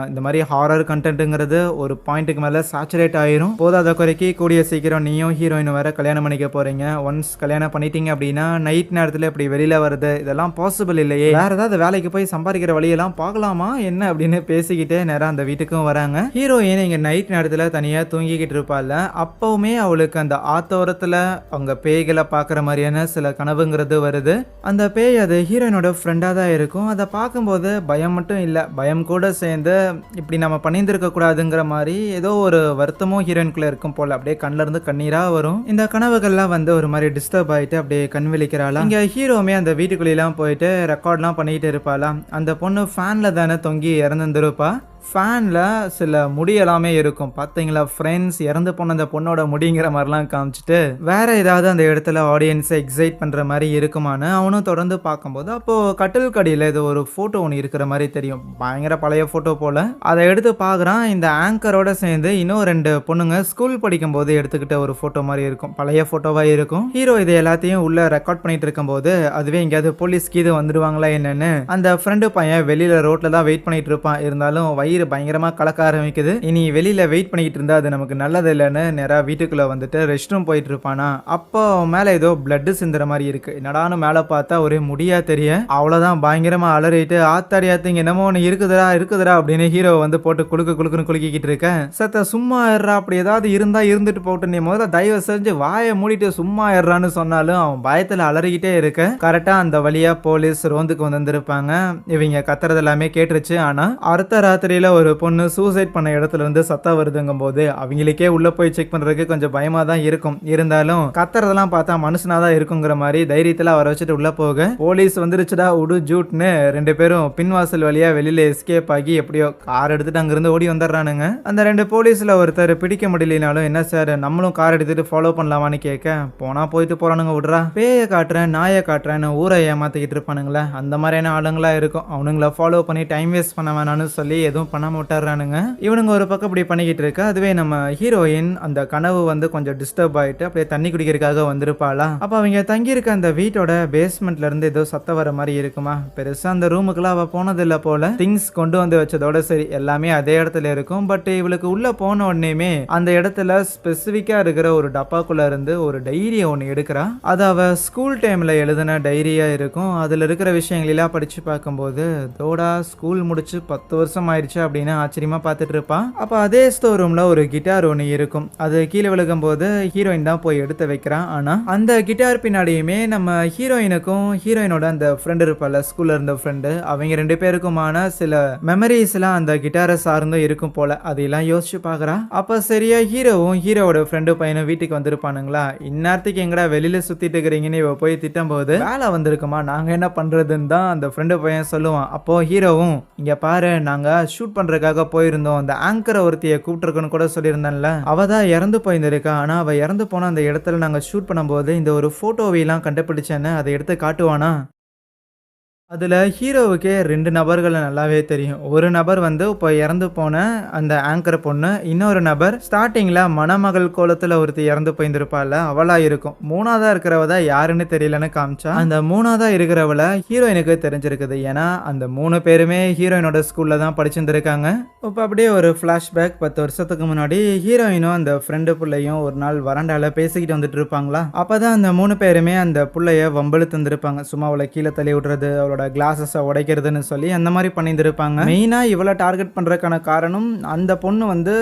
இந்த மாதிரி ஹாரர் கண்டென்ட்டுங்கிறது ஒரு பாயிண்ட்டுக்கு மேலே சேச்சுரேட் ஆயிரும். போதாத குறைக்கு கூடிய சீக்கிரம் நீயும் ஹீரோயினும் வேற கல்யாணம் பண்ணிக்க போறீங்க. ஒன்ஸ் கல்யாணம் பண்ணிட்டீங்க அப்படின்னா நைட் நேரத்தில் இப்படி வெளியில் வருது, இதெல்லாம் பாசிபிள் இல்லையே, வேற ஏதாவது வேலைக்கு போய் சம்பாதிக்கிற வழியெல்லாம் பார்க்கலாமா என்ன அப்படின்னு பேசிக்கிட்டே நேரம் அந்த வீட்டுக்கும் வராங்க. ஹீரோயின் இங்கே நைட் நேரத்தில் தனியாக தூங்கிக்கிட்டு இருப்பாள். அப்பவுமே அவளுக்கு அந்த ஆத்தோரத்தில் அவங்க பேய்களை பார்க்குற மாதிரியான சில கனவுங்கிறது வருது. அந்த பேய் அது ஹீரோயினோட ஃப்ரெண்டாக தான் இருக்கும். அதை பார்க்கும்போது பயம் மட்டும் இல்லை, பயம் கூட சேர்ந்து இப்படி நம்ம பண்ணியிருந்திருக்க கூடாதுங்கிற மாதிரி ஏதோ ஒரு வருத்தமும் ஹீரோயினுக்குள்ள இருக்கும் போல. அப்படியே கண்ணில் இருந்து கண்ணீராக வரும். இந்த கனவுகள்லாம் வந்து ஒரு மாதிரி டிஸ்டர்ப் ஆகிட்டு அப்படியே கண் விழிக்கிறாளா. இங்கே ஹீரோவுமே அந்த வீட்டுக்குள்ளெல்லாம் போயிட்டு ரெக்கார்ட்லாம் பண்ணிக்கிட்டு இருப்பாளாம். அந்த பொண்ணு ஃபேனில் தானே தொங்கி இறந்துருப்பா. ஃபேனில் சில முடி எல்லாமே இருக்கும். பார்த்தீங்களா ஃப்ரெண்ட்ஸ், இறந்து போன அந்த பொண்ணோட முடிங்கிற மாதிரிலாம் காமிச்சிட்டு வேற ஏதாவது அந்த இடத்துல ஆடியன்ஸை எக்ஸைட் பண்ணுற மாதிரி இருக்குமான்னு அவனும் தொடர்ந்து பார்க்கும்போது அப்போது கட்டில் கடியில் இது ஒரு ஃபோட்டோ ஒன்று இருக்கிற மாதிரி தெரியும். பயங்கர பழைய ஃபோட்டோ போல். அதை எடுத்து பார்க்குறான். இந்த ஆங்கரோட சேர்ந்து இன்னும் 2 பொண்ணுங்க ஸ்கூல் படிக்கும்போது எடுத்துக்கிட்ட ஒரு ஃபோட்டோ மாதிரி இருக்கும். பழைய ஃபோட்டோவாக இருக்கும். ஹீரோ இது எல்லாத்தையும் உள்ள ரெக்கார்ட் பண்ணிட்டு இருக்கும்போது அதுவே எங்கேயாவது போலீஸ்க்கு இது வந்துடுவாங்களா என்னன்னு அந்த ஃப்ரெண்டு பையன் வெளியில் ரோட்டில் தான் வெயிட் பண்ணிட்டு இருப்பான். இருந்தாலும் பயங்கரமா கலக்க ஆரம்பிக்குது. இனி வெளியில வெயிட் பண்ணிட்டு இருந்தா அது நமக்கு நல்லது இல்லைன்னு நேரா வீட்டுக்குள்ள வந்துட்டு ரெஸ்ட் ரூம் போயிட்டு இருப்பானா. அப்போ மேல ஏதோ பிளட் சிந்துற மாதிரி இருக்கு. என்னடான்னு மேல பார்த்தா ஒரே முடியா தெரிய. அவ்வளவுதான் பயங்கரமா அலறிட்டு ஆத்தாடி ஆத்திங்க என்னமோ ஒன்று இருக்குதுடா அப்படின்னு ஹீரோ வந்து போட்டு குலுக்குன்னு குலுக்கிக்கிட்டு இருக்க. சத்த சும்மா ஏறா, அப்படி ஏதாவது இருந்தா இருந்துட்டு போட்டு, நீ முதல்ல தயவு செஞ்சு வாயை மூடிட்டு சும்மா ஏறான்னு சொன்னாலும் அவன் பயத்துல அலறிக்கிட்டே இருக்க. கரெக்டா அந்த வழியா போலீஸ் ரோந்துக்கு வந்திருப்பாங்க. இவங்க கத்துறது எல்லாமே கேட்டுருச்சு. ஆனா அடுத்த ராத்திரியில ஒரு பொண்ணு சூசைட் பண்ண இடத்துல இருந்து சத்தம் வருதுங்கும் போது அவங்களுக்கே உள்ள போய் செக் பண்றதுக்கு கொஞ்சம் பயமா தான் இருக்கும். இருந்தாலும் கத்துறதெல்லாம் பார்த்தா மனுஷனாதான் இருக்குங்கிற மாதிரி தைரியத்துல அவரை வச்சுட்டு உள்ள போக போலீஸ் வந்துருச்சுடா உடு ஜூட்னு 2 பேரும் பின்வாசல் வழியா வெளியில எஸ்கேப் ஆகி எப்படியோ கார் எடுத்துட்டு அங்கிருந்து ஓடி வந்துடுறானுங்க. அந்த 2 போலீஸ்ல ஒருத்தர் பிடிக்க முடியலனாலும் என்ன சார் நம்மளும் கார் எடுத்துட்டு ஃபாலோ பண்ணலாமான்னு கேட்க, போனா போயிட்டு போறானுங்க, விடுறா, பேயை காட்டுறேன் நாயை காட்டுறேன்னு ஊரை ஏமாத்திக்கிட்டு இருப்பானுங்களே, அந்த மாதிரியான ஆளுங்களா இருக்கும். அவனுங்களை ஃபாலோ பண்ணி டைம் வேஸ்ட் பண்ண வேணான்னு சொல்லி எதுவும் பண்ணாம விட்டுறானுங்க. இவனுங்க ஒரு பக்கம் இப்படி பண்ணிக்கிட்டு இருக்க. அதுவே நம்ம ஹீரோயின் அந்த கனவு வந்து கொஞ்சம் டிஸ்டர்ப் ஆயிட்டு அப்படியே தண்ணி குடிக்கிறதுக்காக வந்திருப்பாளா. அப்ப அவங்க தங்கியிருக்க அந்த வீட்டோட பேஸ்மெண்ட்ல இருந்து ஏதோ சத்தம் வர மாதிரி இருக்குமா. பெருசா அந்த ரூமுக்குலாம் அவ போனதில்லை போல. திங்ஸ் கொண்டு வந்து வச்சதோட சரி எல்லாமே அதே இடத்துல இருக்கும். பட் இவளுக்கு உள்ள போன உடனேயுமே அந்த இடத்துல ஸ்பெசிபிக்கா இருக்கிற ஒரு டப்பாக்குள்ள இருந்து ஒரு டைரியை ஒன்று எடுக்கிறா. அது அவ ஸ்கூல் டைம்ல எழுதின டைரியா இருக்கும். அதுல இருக்கிற விஷயங்களெல்லாம் படிச்சு பார்க்கும்போது தோடா ஸ்கூல் முடிச்சு 10 வருஷம் ஆயிடுச்சு அப்படின்னு ஆச்சரியமா பார்த்துட்டு இருப்பான். அப்ப அதே ஸ்டோர் ரூம்ல ஒரு கிட்டார் ஒன்று இருக்கும். அது கீழே விழுகும் போது ஹீரோயின் தான் போய் எடுத்து வைக்கிறான். ஆனா அந்த கிட்டார் பின்னாடியுமே நம்ம ஹீரோயினுக்கும் ஹீரோயினோட அந்த ஃப்ரெண்ட் இருப்பால, ஸ்கூல்ல இருந்த ஃப்ரெண்டு, அவங்க 2 பேருக்குமான சில மெமரிஸ் எல்லாம் அந்த கிட்டாரை சார்ந்தும் இருக்கும் போல. அதெல்லாம் யோசிச்சு பாக்குறா. அப்ப சரியா ஹீரோவும் ஹீரோவோட ஃப்ரெண்டு பையனும் வீட்டுக்கு வந்திருப்பானுங்களா. இந்நேரத்துக்கு எங்கடா வெளியில சுத்திட்டு இருக்கிறீங்கன்னு இவ போய் திட்டும் போது, வேலை வந்திருக்குமா, நாங்க என்ன பண்றதுன்னு தான் அந்த ஃப்ரெண்டு பையன் சொல்லுவான். அப்போ ஹீரோவும், இங்க பாரு, நாங்க ஷூட் பண்றதுக்காக போயிருந்தோம், அந்த ஆங்கரை ஒருத்திய கூப்பிட்டுருக்குன்னு கூட சொல்லியிருந்தேன்ல, அவ தான் இறந்து போயிருந்திருக்கா. ஆனா அவ இறந்து போன அந்த இடத்துல நாங்க ஷூட் பண்ணும்போது இந்த ஒரு போட்டோவையெல்லாம் கண்டுபிடிச்சேன்னு அதை எடுத்து காட்டுவானா. அதில் ஹீரோவுக்கே 2 நபர்களை நல்லாவே தெரியும். ஒரு நபர் வந்து இப்போ இறந்து போன அந்த ஆங்கர் பொண்ணு, இன்னொரு நபர் ஸ்டார்டிங்கில் மணமகள் கோலத்தில் ஒருத்தி இறந்து போயிருந்திருப்பாள், அவளாக இருக்கும். 3ஆவதா இருக்கிறவ தான் யாருன்னு தெரியலன்னு காமிச்சா, அந்த 3ஆவதா இருக்கிறவளை ஹீரோயினுக்கு தெரிஞ்சிருக்குது. ஏன்னா அந்த 3 பேருமே ஹீரோயினோட ஸ்கூலில் தான் படிச்சிருந்துருக்காங்க. இப்போ அப்படியே ஒரு ஃப்ளாஷ்பேக், 10 வருஷத்துக்கு முன்னாடி ஹீரோயினும் அந்த ஃப்ரெண்டு பிள்ளையும் ஒரு நாள் வராண்டால பேசிக்கிட்டு வந்துட்டு இருப்பாங்களா. அப்போ தான் அந்த 3 பேருமே அந்த பிள்ளைய வம்பெழுத்து வந்துருப்பாங்க. சும்மா அவளை கீழே தள்ளி விடுறது, அவளோட கிளாஸஸை உடைக்கிறதுன்னு சொல்லி அந்த மாதிரி பண்ணியிருந்திருப்பாங்க. மெயினாக இவளை டார்கெட் பண்ணுறதுக்கான காரணம், அந்த பொண்ணு வந்து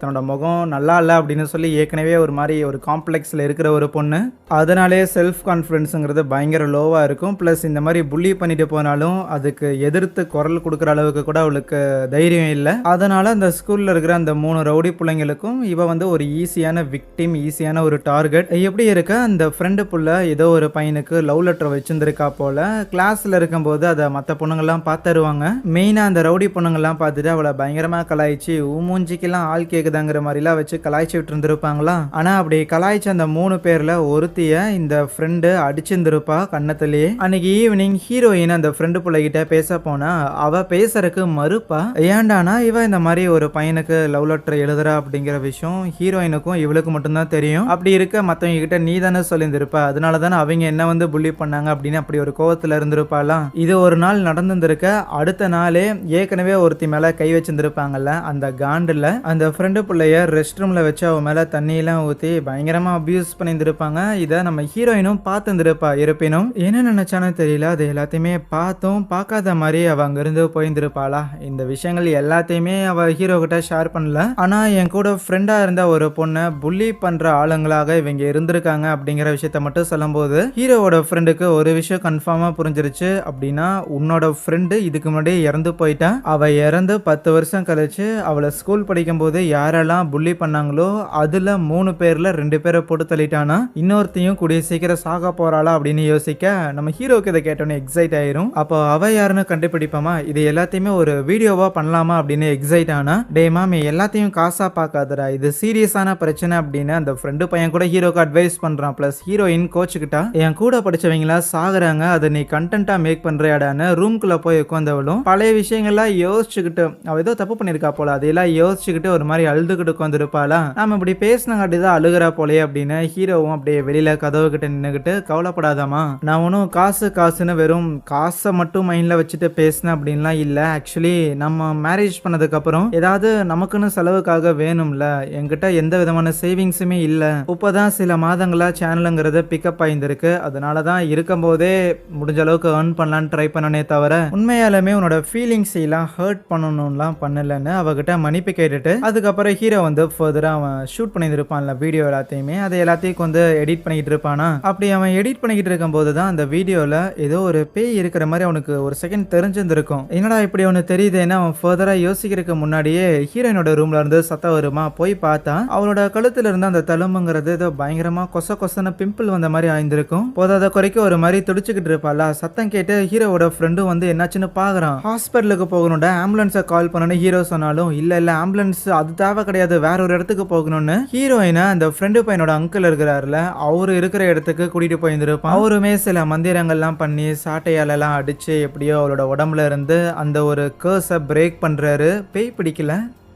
தன்னோட முகம் நல்லா இல்லை அப்படின்னு சொல்லி ஏற்கனவே ஒரு மாதிரி ஒரு காம்ப்ளெக்ஸில் இருக்கிற ஒரு பொண்ணு. அதனாலே செல்ஃப் கான்ஃபிடன்ஸுங்கிறது பயங்கர லோவாக இருக்கும். ப்ளஸ் இந்த மாதிரி புள்ளி பண்ணிட்டு போனாலும் அதுக்கு எதிர்த்து குரல் கொடுக்குற அளவுக்கு கூட அவளுக்கு தைரியம் இல்லை. அதனால அந்த ஸ்கூலில் இருக்கிற அந்த 3 ரவுடி பிள்ளைங்களுக்கும் இவ வந்து ஒரு ஈஸியான விக்டிம், ஈஸியான ஒரு டார்கெட். எப்படி இருக்க, அந்த ஃப்ரெண்டு புள்ள ஏதோ ஒரு பையனுக்கு லவ் லெட்டர் வச்சிருந்திருக்கா போல. கிளாஸில் இருக்கும்போது அதை மற்ற பொண்ணுங்கள்லாம் பார்த்துருவாங்க. மெயினாக அந்த ரவுடி பொண்ணுங்கள்லாம் பார்த்துட்டு அவளை பயங்கரமாக கலாய்ச்சி, மூஞ்சிக்கெல்லாம் ஆள் கேட்குதாங்கிற மாதிரிலாம் வச்சு கலாய்ச்சி விட்டு இருந்திருப்பாங்களா. ஆனால் அப்படி கலாய்ச்சி அந்த 3 பேரில் ஒருத்திய இந்த ஃப்ரெண்டு அடிச்சிருந்திருப்பா கண்ணத்திலேயே. அன்னைக்கு ஈவினிங் ஹீரோயின் அந்த ஃப்ரெண்டு பிள்ளைகிட்ட பேச போனா அவ பேசுறதுக்கு மறுப்பா. ஏண்டானா இவ இந்த மாதிரி ஒரு பையனுக்கு லவ் லெட்டர் எழுதுறா அப்படிங்கிற விஷயம் ஹீரோயினுக்கும் இவளுக்கு மட்டும்தான் தெரியும். அப்படி இருக்க மற்றவங்க கிட்ட நீ தானே சொல்லியிருந்திருப்ப, அதனால தானே அவங்க என்ன வந்து புள்ளி பண்ணாங்க அப்படின்னு அப்படி ஒரு கோவத்தில் இருந்திருப்பாலாம். இது ஒரு நாள் நடந்திருக்க. அடுத்த நாளே ஏற்கனவே ஒருத்தி மேல கை வச்சிருந்திருப்பாங்கல்ல, அந்த காண்டில் அந்த ஃப்ரெண்டு பிள்ளைய ரெஸ்ட் ரூம்ல வச்சு அவ மேல தண்ணியெல்லாம் ஊற்றி பயங்கரமா அபியூஸ் பண்ணியிருந்திருப்பாங்க. இதை நம்ம ஹீரோயினும் பார்த்துருப்பா. இருப்பினும் என்ன நினைச்சானு தெரியல, அது எல்லாத்தையுமே பார்த்தும் பார்க்காத மாதிரி அவ அங்கிருந்து போயிருந்திருப்பாளா. இந்த விஷயங்கள் எல்லாத்தையுமே அவ ஹீரோ கிட்ட ஷேர் பண்ணல. ஆனா என் கூட ஃப்ரெண்டா இருந்த ஒரு பொண்ணை புள்ளி பண்ற ஆளுங்களாக இவங்க இருந்திருக்காங்க அப்படிங்கிற விஷயத்த மட்டும் சொல்லும்போது ஹீரோவோட ஃப்ரெண்டுக்கு ஒரு விஷயம் கன்ஃபார்மா புரிஞ்சிருச்சு. அப்படின்னா உன்னோட ஃப்ரெண்டு இதுக்கு முன்னாடி இறந்து போயிட்டா. அவ இறந்து 10 வருஷம் கழிச்சு அவளை ஸ்கூல் படிக்கும் போது யாரெல்லாம் புள்ளி பண்ணாங்களோ அதுல 3 பேர்ல 2 பேரை போட்டு தள்ளிட்டானா, இன்னொருத்தையும் கூடிய சீக்கிரம் சாக போறாளா அப்படின்னு யோசிக்க நம்ம ஹீரோக்கு இதை கேட்டோன்னே எக்ஸைட் ஆயிரும். அப்போ அவ யாருன்னு கண்டுபிடிப்போமா, இது எல்லாத்தையுமே ஒரு வீடியோவா பண்ணலாமா அப்படின்னு எக்ஸைட் ஆனா, டே மாமி எல்லாத்தையும் காசா பார்க்காதடா, இது சீரியஸான பிரச்சனை அப்படின்னு அந்த ஃப்ரெண்டு பையன் கூட ஹீரோக்கு அட்வைஸ் பண்றான். பிளஸ் ஹீரோயின் கோச்சுக்கிட்டா, என் கூட படிச்சவங்களா சாகுறாங்க, அதை நீ கண்டென்ட்டா மேக் பண்றியாடான்னு ரூம்குள்ள போய் உட்காந்தவளும் பழைய விஷயங்கள்லாம் யோசிச்சுக்கிட்டு, அவ ஏதோ தப்பு பண்ணிருக்கா போல, அதையெல்லாம் யோசிச்சுக்கிட்டு ஒரு மாதிரி அழுதுகிட்டு உட்காந்துருப்பாளா. நாம இப்படி பேசினங்காட்டி தான் அழுகிறா போலே அப்படின்னு ஹீரோவும் அப்படியே வெளியில கதவு கிட்ட நின்னுகிட்டு, கவலைப்படாதாமா, நான் ஒன்னும் காசு காசுன்னு வெறும் காசை மட்டும் மைண்ட்ல வச்சுட்டு பேசினேன் அப்படின்லாம் இல்ல. ஆக்சுவலி நம்ம மேரேஜ் பண்ணதுக்கு அப்புறம் ஏதாவது நமக்குன்னு செலவுக்காக வேணும்ல, என்கிட்ட எந்த விதமான சேவிங்ஸுமே இல்ல. இப்பதான் சில மாதங்களா சேனலுங்கிறத பிக்கப் ஆயிருந்திருக்கு. அதனாலதான் இருக்கும் போதே முடிஞ்ச அளவுக்கு ஏர்ன் பண்ணலான்னு ட்ரை பண்ணனே தவிர உண்மையாலுமே உன்னோட ஃபீலிங்ஸ் எல்லாம் ஹர்ட் பண்ணணும்லாம் பண்ணலன்னு அவகிட்ட மன்னிப்பு கேட்டுட்டு அதுக்கப்புறம் ஹீரோ வந்து ஃபர்தரா அவன் ஷூட் பண்ணியிருப்பான்ல வீடியோ எல்லாத்தையுமே, அதை எல்லாத்தையும் வந்து எடிட் பண்ணிக்கிட்டு இருப்பானா. அப்படி அவன் எடிட் பண்ணிக்கிட்டு இருக்கும் போது தான் அந்த வீடியோல ஏதோ ஒரு பேய் இருக்கிற மாதிரி அவனுக்கு ஒரு செகண்ட் தெரிஞ்சிருந்திருக்கும். என்னடா இப்படி அவனு தெரியுதுன்னா அவன் ஃபர்தரா யோசிக்கிறதுக்கு முன்னாடியே ஹீரோயினோட ரூம்ல இருந்து சத்தம் வருமா, போய் பார்த்தா அவளோட கழுத்துல இருந்து அந்த தழும்புங்கிறது ஏதோ பயங்கரமா கொசன்னு பிம்பிள் வந்த மாதிரி ஆயிருந்திருக்கும். போதாத குறைக்கு ஒரு மாதிரி துடிச்சுக்கிட்டு இருப்பாளா. சத்தம் கேட்டு ஹீரோவோட ஃப்ரெண்டும் வந்து என்னாச்சுன்னு பாக்குறான். ஹாஸ்பிட்டலுக்கு போகணும்டா, ஆம்புலன்ஸை கால் பண்ணணும்னு ஹீரோ சொன்னாலும் இல்ல ஆம்புலன்ஸ் அது தேவை கிடையாது, வேற ஒரு இடத்துக்கு போகணும்னு ஹீரோயினை அந்த ஃப்ரெண்டு பையனோட அங்கிள் இருக்கிறாருல அவரு இருக்கிற இடத்துக்கு கூட்டிட்டு போயிருந்திருப்பான். அவருமே சில மந்திரங்கள்லாம் பண்ணி சாட்டையாலெல்லாம் அடிச்சு எப்படியோ அவளோட உடம்புல இருந்து அந்த ஒரு கர்ஸை பிரேக் பண்றாரு. பேய் பிடிக்கல,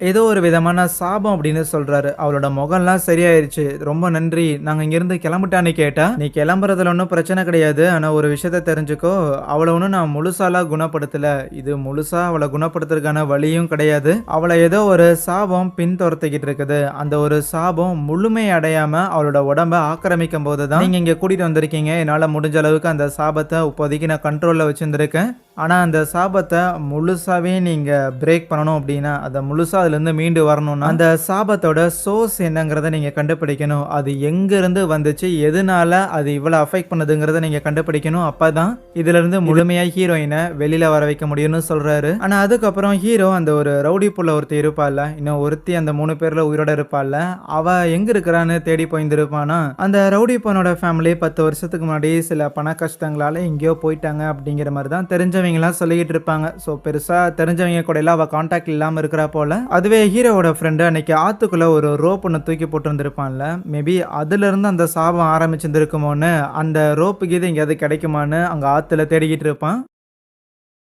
ஏதோ ஒரு விதமான சாபம் அப்படின்னு சொல்றாரு. அவளோட முகம்லாம் சரியாயிருச்சு. ரொம்ப நன்றி. நாங்க இங்கிருந்து கிளம்பிட்டான்னு கேட்டா, நீ கிளம்புறதுல ஒன்றும் பிரச்சனை கிடையாது. ஆனா ஒரு விஷயத்த தெரிஞ்சுக்கோ. அவள ஒன்றும் நான் முழுசாலாம் குணப்படுத்தல. இது முழுசா அவள குணப்படுத்துறதுக்கான வழியும் கிடையாது. அவள ஏதோ ஒரு சாபம் பின்தொடர்த்திக்கிட்டு இருக்குது. அந்த ஒரு சாபம் முழுமை அடையாம அவளோட உடம்ப ஆக்கிரமிக்கும் போது தான் நீங்க இங்க கூட்டிட்டு வந்திருக்கீங்க. என்னால முடிஞ்ச அளவுக்கு அந்த சாபத்தை இப்போதைக்கு நான் கண்ட்ரோல்ல வச்சிருந்திருக்கேன். ஆனா அந்த சாபத்தை முழுசாவே நீங்க பிரேக் பண்ணணும் அப்படின்னா, அதை முழுசா அதுலேருந்து மீண்டு வரணும்னா, அந்த சாபத்தோட சோர்ஸ் என்னங்கிறத நீங்க கண்டுபிடிக்கணும். அது எங்க இருந்து வந்துச்சு, எதனால அது இவ்வளவு அஃபெக்ட் பண்ணுதுங்கிறத நீங்க கண்டுபிடிக்கணும். அப்பதான் இதுல இருந்து முழுமையா ஹீரோயினை வெளியில வர வைக்க முடியும்னு சொல்றாரு. ஆனா அதுக்கப்புறம் ஹீரோ அந்த ஒரு ரவுடி புள்ள ஒருத்தி இருப்பாள்ல, இன்னும் ஒருத்தி அந்த 3 பேர்ல உயிரோட இருப்பாள்ல, அவ எங்க இருக்கிறான்னு தேடி போயிருந்திருப்பானா. அந்த ரவுடி பொண்ணோட ஃபேமிலி 10 வருஷத்துக்கு முன்னாடி சில பண கஷ்டங்களால எங்கேயோ போயிட்டாங்க அப்படிங்கிற மாதிரி தான் தெரிஞ்சவங்கலாம் சொல்லிக்கிட்டு இருப்பாங்க. ஸோ பெருசா தெரிஞ்சவங்க கூட எல்லாம் அவ கான்டாக்ட் இல்லாம இருக்கிறா போல. அதுவே ஹீரோவோட ஃப்ரெண்டு அன்னைக்கு ஆத்துக்குள்ள ஒரு ரோப் ஒன்று தூக்கி போட்டு இருந்திருப்பான்ல, மேபி அதுல இருந்து அந்த சாபம் ஆரம்பிச்சிருந்திருக்குமோன்னு, அந்த ரோப்புக்கு இது எங்கேயாவது கிடைக்குமான்னு அங்க ஆத்துல தேடிக்கிட்டு இருப்பான்.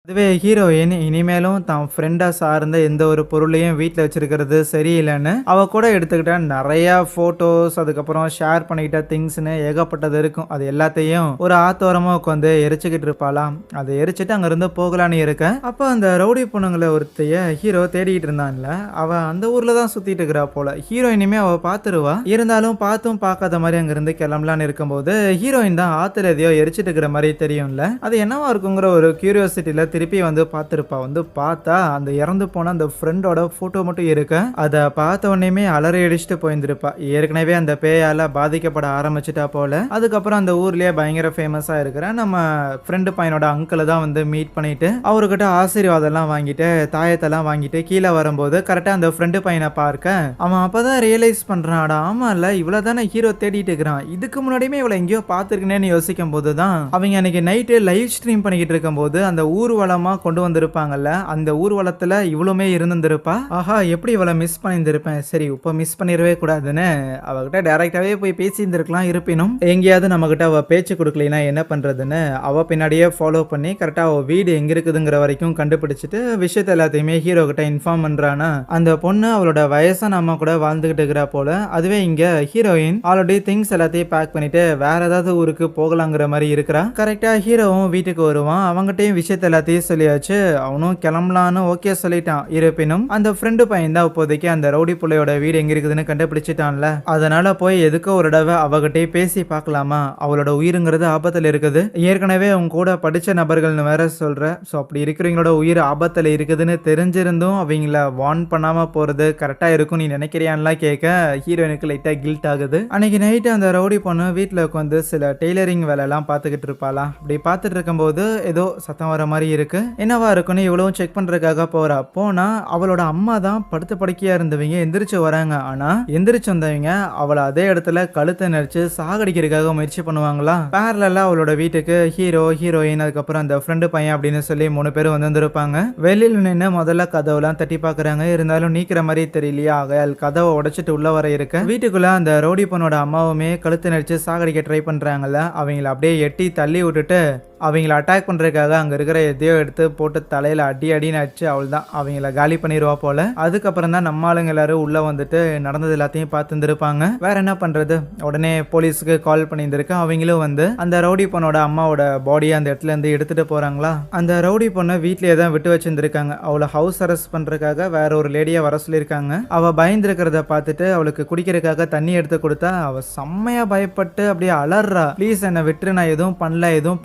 அதுவே ஹீரோயின் இனிமேலும் தான் ஃப்ரெண்டா சார்ந்த எந்த ஒரு பொருளையும் வீட்டில் வச்சிருக்கிறது சரியில்லைன்னு அவ கூட எடுத்துக்கிட்ட நிறைய போட்டோஸ், அதுக்கப்புறம் ஷேர் பண்ணிக்கிட்ட திங்ஸ்னு ஏகப்பட்டது இருக்கும். அது எல்லாத்தையும் ஒரு ஆத்தோரமா உட்காந்து எரிச்சுக்கிட்டு இருப்பாளாம். அதை எரிச்சுட்டு அங்க இருந்து போகலான்னு இருக்க, அப்ப அந்த ரவுடி பொண்ணுங்களை ஒருத்தைய ஹீரோ தேடிக்கிட்டு இருந்தான்ல, அவ அந்த ஊர்ல தான் சுத்திட்டு இருக்கிறா போல. ஹீரோயினுமே அவ பாத்துருவா. இருந்தாலும் பார்த்தும் பார்க்காத மாதிரி அங்க இருந்து கிளம்பலான்னு இருக்கும்போது ஹீரோயின் தான் ஆத்துல எதையோ எரிச்சிட்டு இருக்கிற மாதிரி தெரியும்ல. அது என்னவா இருக்குங்கிற ஒரு கியூரியாசிட்டியில திருப்பி வந்து பார்த்துருப்பா. வந்து பார்த்தா அந்த இறந்து போன அந்த ஃப்ரெண்டோட போட்டோ மட்டும் இருக்க. அதை பார்த்த உடனேயுமே அலறி அடிச்சுட்டு போயிருந்திருப்பா. ஏற்கனவே அந்த பேயால பாதிக்கப்பட ஆரம்பிச்சுட்டா போல. அதுக்கப்புறம் அந்த ஊர்லயே பயங்கர ஃபேமஸா இருக்கிற நம்ம ஃப்ரெண்டு பையனோட அங்கிளை தான் வந்து மீட் பண்ணிட்டு அவர்கிட்ட ஆசீர்வாதம்லாம் வாங்கிட்டு தாயத்தெல்லாம் வாங்கிட்டு கீழே வரும்போது கரெக்டா அந்த ஃப்ரெண்டு பையனை பார்க்க அவன் அப்பதான் ரியலைஸ் பண்றான்டா, ஆமா இல்ல இவ்வளவு தானே ஹீரோ தேடிட்டு இருக்கிறான். இதுக்கு முன்னாடியுமே இவளை எங்கேயோ பார்த்திருக்கேன்னு யோசிக்கும் போதுதான் அவங்க அன்னைக்கு நைட்டு லைவ் ஸ்ட்ரீம் பண்ணிக்கிட்டு இருக்கும் போது அந்த ஊர்வலம் கொண்டு வந்திருப்பாங்கல்ல, அந்த ஊர்வலத்துல இவ்வளவுமே இருந்திருப்பா. ஆஹா, எப்படி இவளை மிஸ் பண்ணியிருந்திருப்பேன். சரி இப்ப மிஸ் பண்ணிடவே கூடாதுன்னு அவகிட்ட டைரக்டாவே போய் பேசி இருந்திருக்கலாம். இருப்பினும் எங்கேயாவது நம்ம கிட்ட அவ பேச்சு கொடுக்கலைன்னா என்ன பண்றதுன்னு அவ பின்னாடியே ஃபாலோ பண்ணி கரெக்டா அவ வீடு எங்க இருக்குதுங்கிற வரைக்கும் கண்டுபிடிச்சிட்டு விஷயத்த எல்லாத்தையுமே ஹீரோ கிட்ட இன்ஃபார்ம் பண்றானா. அந்த பொண்ணு அவளோட வயசான அம்மா கூட வாழ்ந்துகிட்டு இருக்கிறா போல. அதுவே இங்க ஹீரோயின் ஆல்ரெடி திங்ஸ் எல்லாத்தையும் பேக் பண்ணிட்டு வேற ஏதாவது ஊருக்கு போகலாங்கிற மாதிரி இருக்கிறா. கரெக்டா ஹீரோவும் வீட்டுக்கு வருவான். அவங்ககிட்டயும் விஷயத்த எல்லாத்தையும் சொல்லியாச்சு. அவனும் கிளம்பலான்னு ஓகே சொல்லிட்டான். இருப்பினும் அந்த ஃப்ரெண்டு பையன் தான் இப்போதைக்கு அந்த ரவுடி புள்ளையோட வீடு எங்க இருக்குதுன்னு கண்டுபிடிச்சிட்டான்ல. அதனால போய் எதுக்கோ ஒரு தடவை அவகிட்டே பேசி பார்க்கலாமா, அவளோட உயிருங்கிறது ஆபத்துல இருக்குது. ஏற்கனவே அவங்க கூட படிச்ச நபர்கள்னு வேற சொல்ற. ஸோ அப்படி இருக்கிறவங்களோட உயிர் ஆபத்துல இருக்குதுன்னு தெரிஞ்சிருந்தும் அவங்கள வார்ன் பண்ணாம போறது கரெக்டா இருக்கும் நீ நினைக்கிறியான்லாம் கேட்க ஹீரோயினுக்கு லைட்டா கில்ட் ஆகுது. அன்னைக்கு நைட்டு அந்த ரவுடி பொண்ணு வீட்டில் உட்காந்து சில டெய்லரிங் வேலை எல்லாம் பார்த்துக்கிட்டு இருப்பாளா. அப்படி பார்த்துட்டு இருக்கும்போது ஏதோ சத்தம் வர மாதிரி இருக்கு. என்னவா இருக்குன்னு இவ்வளவும் செக் பண்றதுக்காக போறா. போனா அவளோட அம்மா தான் படுத்த படுக்கையா இருந்தவங்க எந்திரிச்சு வராங்க. ஆனா எந்திரிச்சு வந்தவங்க அவளை அதே இடத்துல கழுத்தை நெரிச்சு சாகடிக்கிறதுக்காக முயற்சி பண்ணுவாங்களா. பேரலா அவளோட வீட்டுக்கு ஹீரோ, ஹீரோயின், அதுக்கப்புறம் அந்த ஃப்ரெண்டு பையன் அப்படின்னு சொல்லி 3 பேரும் வந்திருப்பாங்க. வெளியில நின்று முதல்ல கதவுலாம் தட்டி பாக்குறாங்க. இருந்தாலும் நீக்கிற மாதிரி தெரியலையா. ஆகையால் கதவை உடைச்சிட்டு உள்ள வர இருக்க வீட்டுக்குள்ள அந்த ரவுடி பொண்ணோட அம்மாவுமே கழுத்தை நெரிச்சு சாகடிக்க ட்ரை பண்றாங்கல்ல. அவங்கள அப்படியே எட்டி தள்ளி விட்டுட்டு அவங்கள அட்டாக் பண்றதுக்காக அங்க இருக்கிற எதையோ எடுத்து போட்டு தலையில அடி அடின்னு அடிச்சு அவள் தான் அவங்கள காலி பண்ணிடுவா போல. அதுக்கப்புறம் தான் நம்ம ஆளுங்க எல்லாரும் உள்ள வந்துட்டு நடந்தது எல்லாத்தையும் பார்த்துருப்பாங்க. வேற என்ன பண்றது, உடனே போலீஸுக்கு கால் பண்ணியிருந்திருக்கு. அவங்களும் வந்து அந்த ரவுடி பொண்ணோட அம்மாவோட பாடியை அந்த இடத்துல இருந்து எடுத்துட்டு போறாங்களா. அந்த ரவுடி பொண்ணை வீட்லயே தான் விட்டு வச்சிருந்திருக்காங்க. அவளை ஹவுஸ் அரெஸ்ட் பண்றதுக்காக வேற ஒரு லேடியா வர சொல்லியிருக்காங்க. அவ பயந்துருக்கிறத பார்த்துட்டு அவளுக்கு குடிக்கிறதுக்காக தண்ணி எடுத்து கொடுத்தா அவ செம்மையா பயப்பட்டு அப்படியே அலறா. ப்ளீஸ் என்னை விட்டு, நான் எதுவும்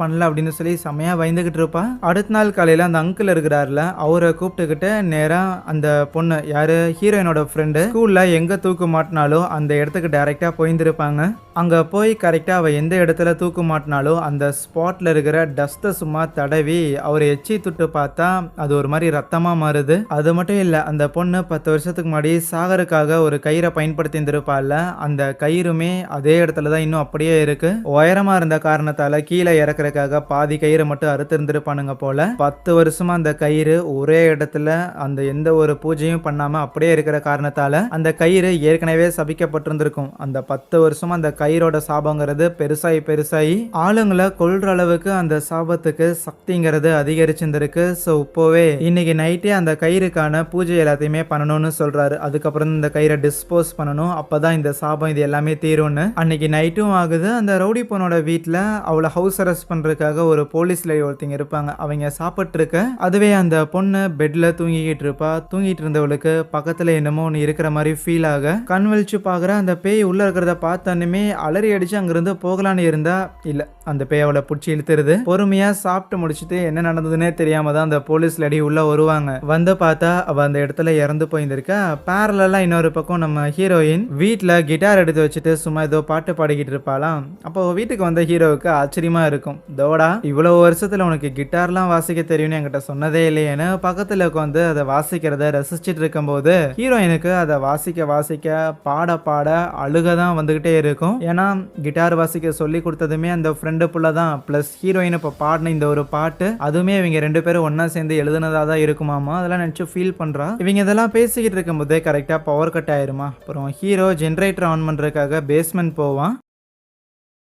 பண்ணல அப்படின்னு சொல்லி செம்மையா பயந்துகிட்டு இருப்பா. அடுத்த நாள் காலையில அந்த அங்கிள் இருக்கிறாருல, அவரை கூப்பிட்டுக்கிட்டு நேரா அந்த பொண்ணு யாரு ஹீரோயினோட ஃப்ரெண்டு ஸ்கூல்ல எங்க தூக்கு மாட்டினாலோ அந்த இடத்துக்கு டைரக்டா போயிருந்திருப்பாங்க. அங்க போய் கரெக்டா அவ எந்த இடத்துல தூக்கு மாட்டினாலோ அந்த ஸ்பாட்ல இருக்கிற டஸ்ட்டை சும்மா தடவி அவர் எச்சி துட்டு பார்த்தா அது ஒரு மாதிரி ரத்தமா மாறுது. அது மட்டும் இல்ல, அந்த பொண்ணு 10 வருஷத்துக்கு முன்னாடி சாகருக்காக ஒரு கயிறை பயன்படுத்தி இருந்திருப்பாள்ல, அந்த கயிறுமே அதே இடத்துல தான் இன்னும் அப்படியே இருக்கு. உயரமா இருந்த காரணத்தால கீழே இறக்குறதுக்காக பாதி கயிறை மட்டும் அறுத்திருந்திருப்பானுங்க போல. 10 வருஷமா அந்த கயிறு ஒரே இடத்துல அந்த எந்த ஒரு பூஜையும் பண்ணாம அப்படியே இருக்கிற காரணத்தால அந்த கயிறு ஏற்கனவே சபிக்கப்பட்டிருந்திருக்கும். அந்த 10 வருஷமா அந்த கயிறோட சாபங்கிறது பெருசாகி ஆளுங்களை கொல்ற அளவுக்கு அந்த சாபத்துக்கு சக்திங்கிறது அதிகரிச்சிருந்திருக்கு. ஸோ இப்போவே இன்னைக்கு நைட்டே அந்த கயிறுக்கான பூஜை எல்லாத்தையுமே பண்ணணும்னு சொல்றாரு. அதுக்கப்புறம் இந்த கயிறை டிஸ்போஸ் பண்ணணும், அப்பதான் இந்த சாபம் இது எல்லாமே தீரும்னு. அன்னைக்கு நைட்டும் ஆகுது. அந்த ரவுடி பொண்ணோட வீட்டில் அவளை ஹவுஸ் அரெஸ்ட் பண்றதுக்காக ஒரு போலீஸ் லேடி ஒருத்தங்க இருப்பாங்க. அவங்க சாப்பிட்டு இருக்க அதுவே அந்த பொண்ணு பெட்ல தூங்கிக்கிட்டு இருப்பா. தூங்கிட்டு இருந்தவளுக்கு பக்கத்துல என்னமோ ஒன்று இருக்கிற மாதிரி ஃபீல் ஆக கண் வலிச்சு பாக்குற அந்த பேய் உள்ள இருக்கிறத பார்த்தோன்னுமே அலறி அடிச்சு அங்கிருந்து போகலான்னு இருந்தா இல்ல, அந்த பேய் அவளை பிடிச்சி இழுத்துருது. பொறுமையா சாப்பிட்டு முடிச்சுட்டு என்ன நடந்ததுன்னே தெரியாம தான் அந்த போலீஸ் லேடி உள்ள வருவாங்க. வந்து பார்த்தா அவ அந்த இடத்துல இறந்து போயிருந்திருக்கா. பேரலா இன்னொரு பக்கம் நம்ம ஹீரோயின் வீட்டுல கிட்டார் எடுத்து வச்சுட்டு சும்மா ஏதோ பாட்டு பாடிக்கிட்டு இருப்பாளாம். அப்போ வீட்டுக்கு வந்த ஹீரோவுக்கு ஆச்சரியமா இருக்கும். தோடா இவ்வளவு வருஷத்துல உனக்கு கிட்டார்லாம் வாசிக்க தெரியும்னு என்கிட்ட சொன்னதே இல்லையேன்னு பக்கத்துல உட்காந்து அதை வாசிக்கிறத ரசிச்சுட்டு இருக்கும் போது ஹீரோயினுக்கு அதை வாசிக்க பாட பாட அழுகதான் வந்துகிட்டே இருக்கும். ஏன்னா கிட்டார் வாசிக்க சொல்லி கொடுத்ததுமே அந்த ஃப்ரெண்டு புள்ள தான். பிளஸ் ஹீரோயின் இப்ப பாடின இந்த ஒரு பாட்டு அதுவுமே இவங்க 2 பேரும் ஒன்னா சேர்ந்து எழுதுனதா தான் இருக்குமாமா. அதெல்லாம் நினைச்சு ஃபீல் பண்றா. இவங்க இதெல்லாம் பேசிக்கிட்டு இருக்கும் போதே கரெக்டா பவர் கட் ஆயிருமா. அப்புறம் ஹீரோ ஜென்ரேட்டர் ஆன் பண்றதுக்காக பேஸ்மெண்ட் போவான்.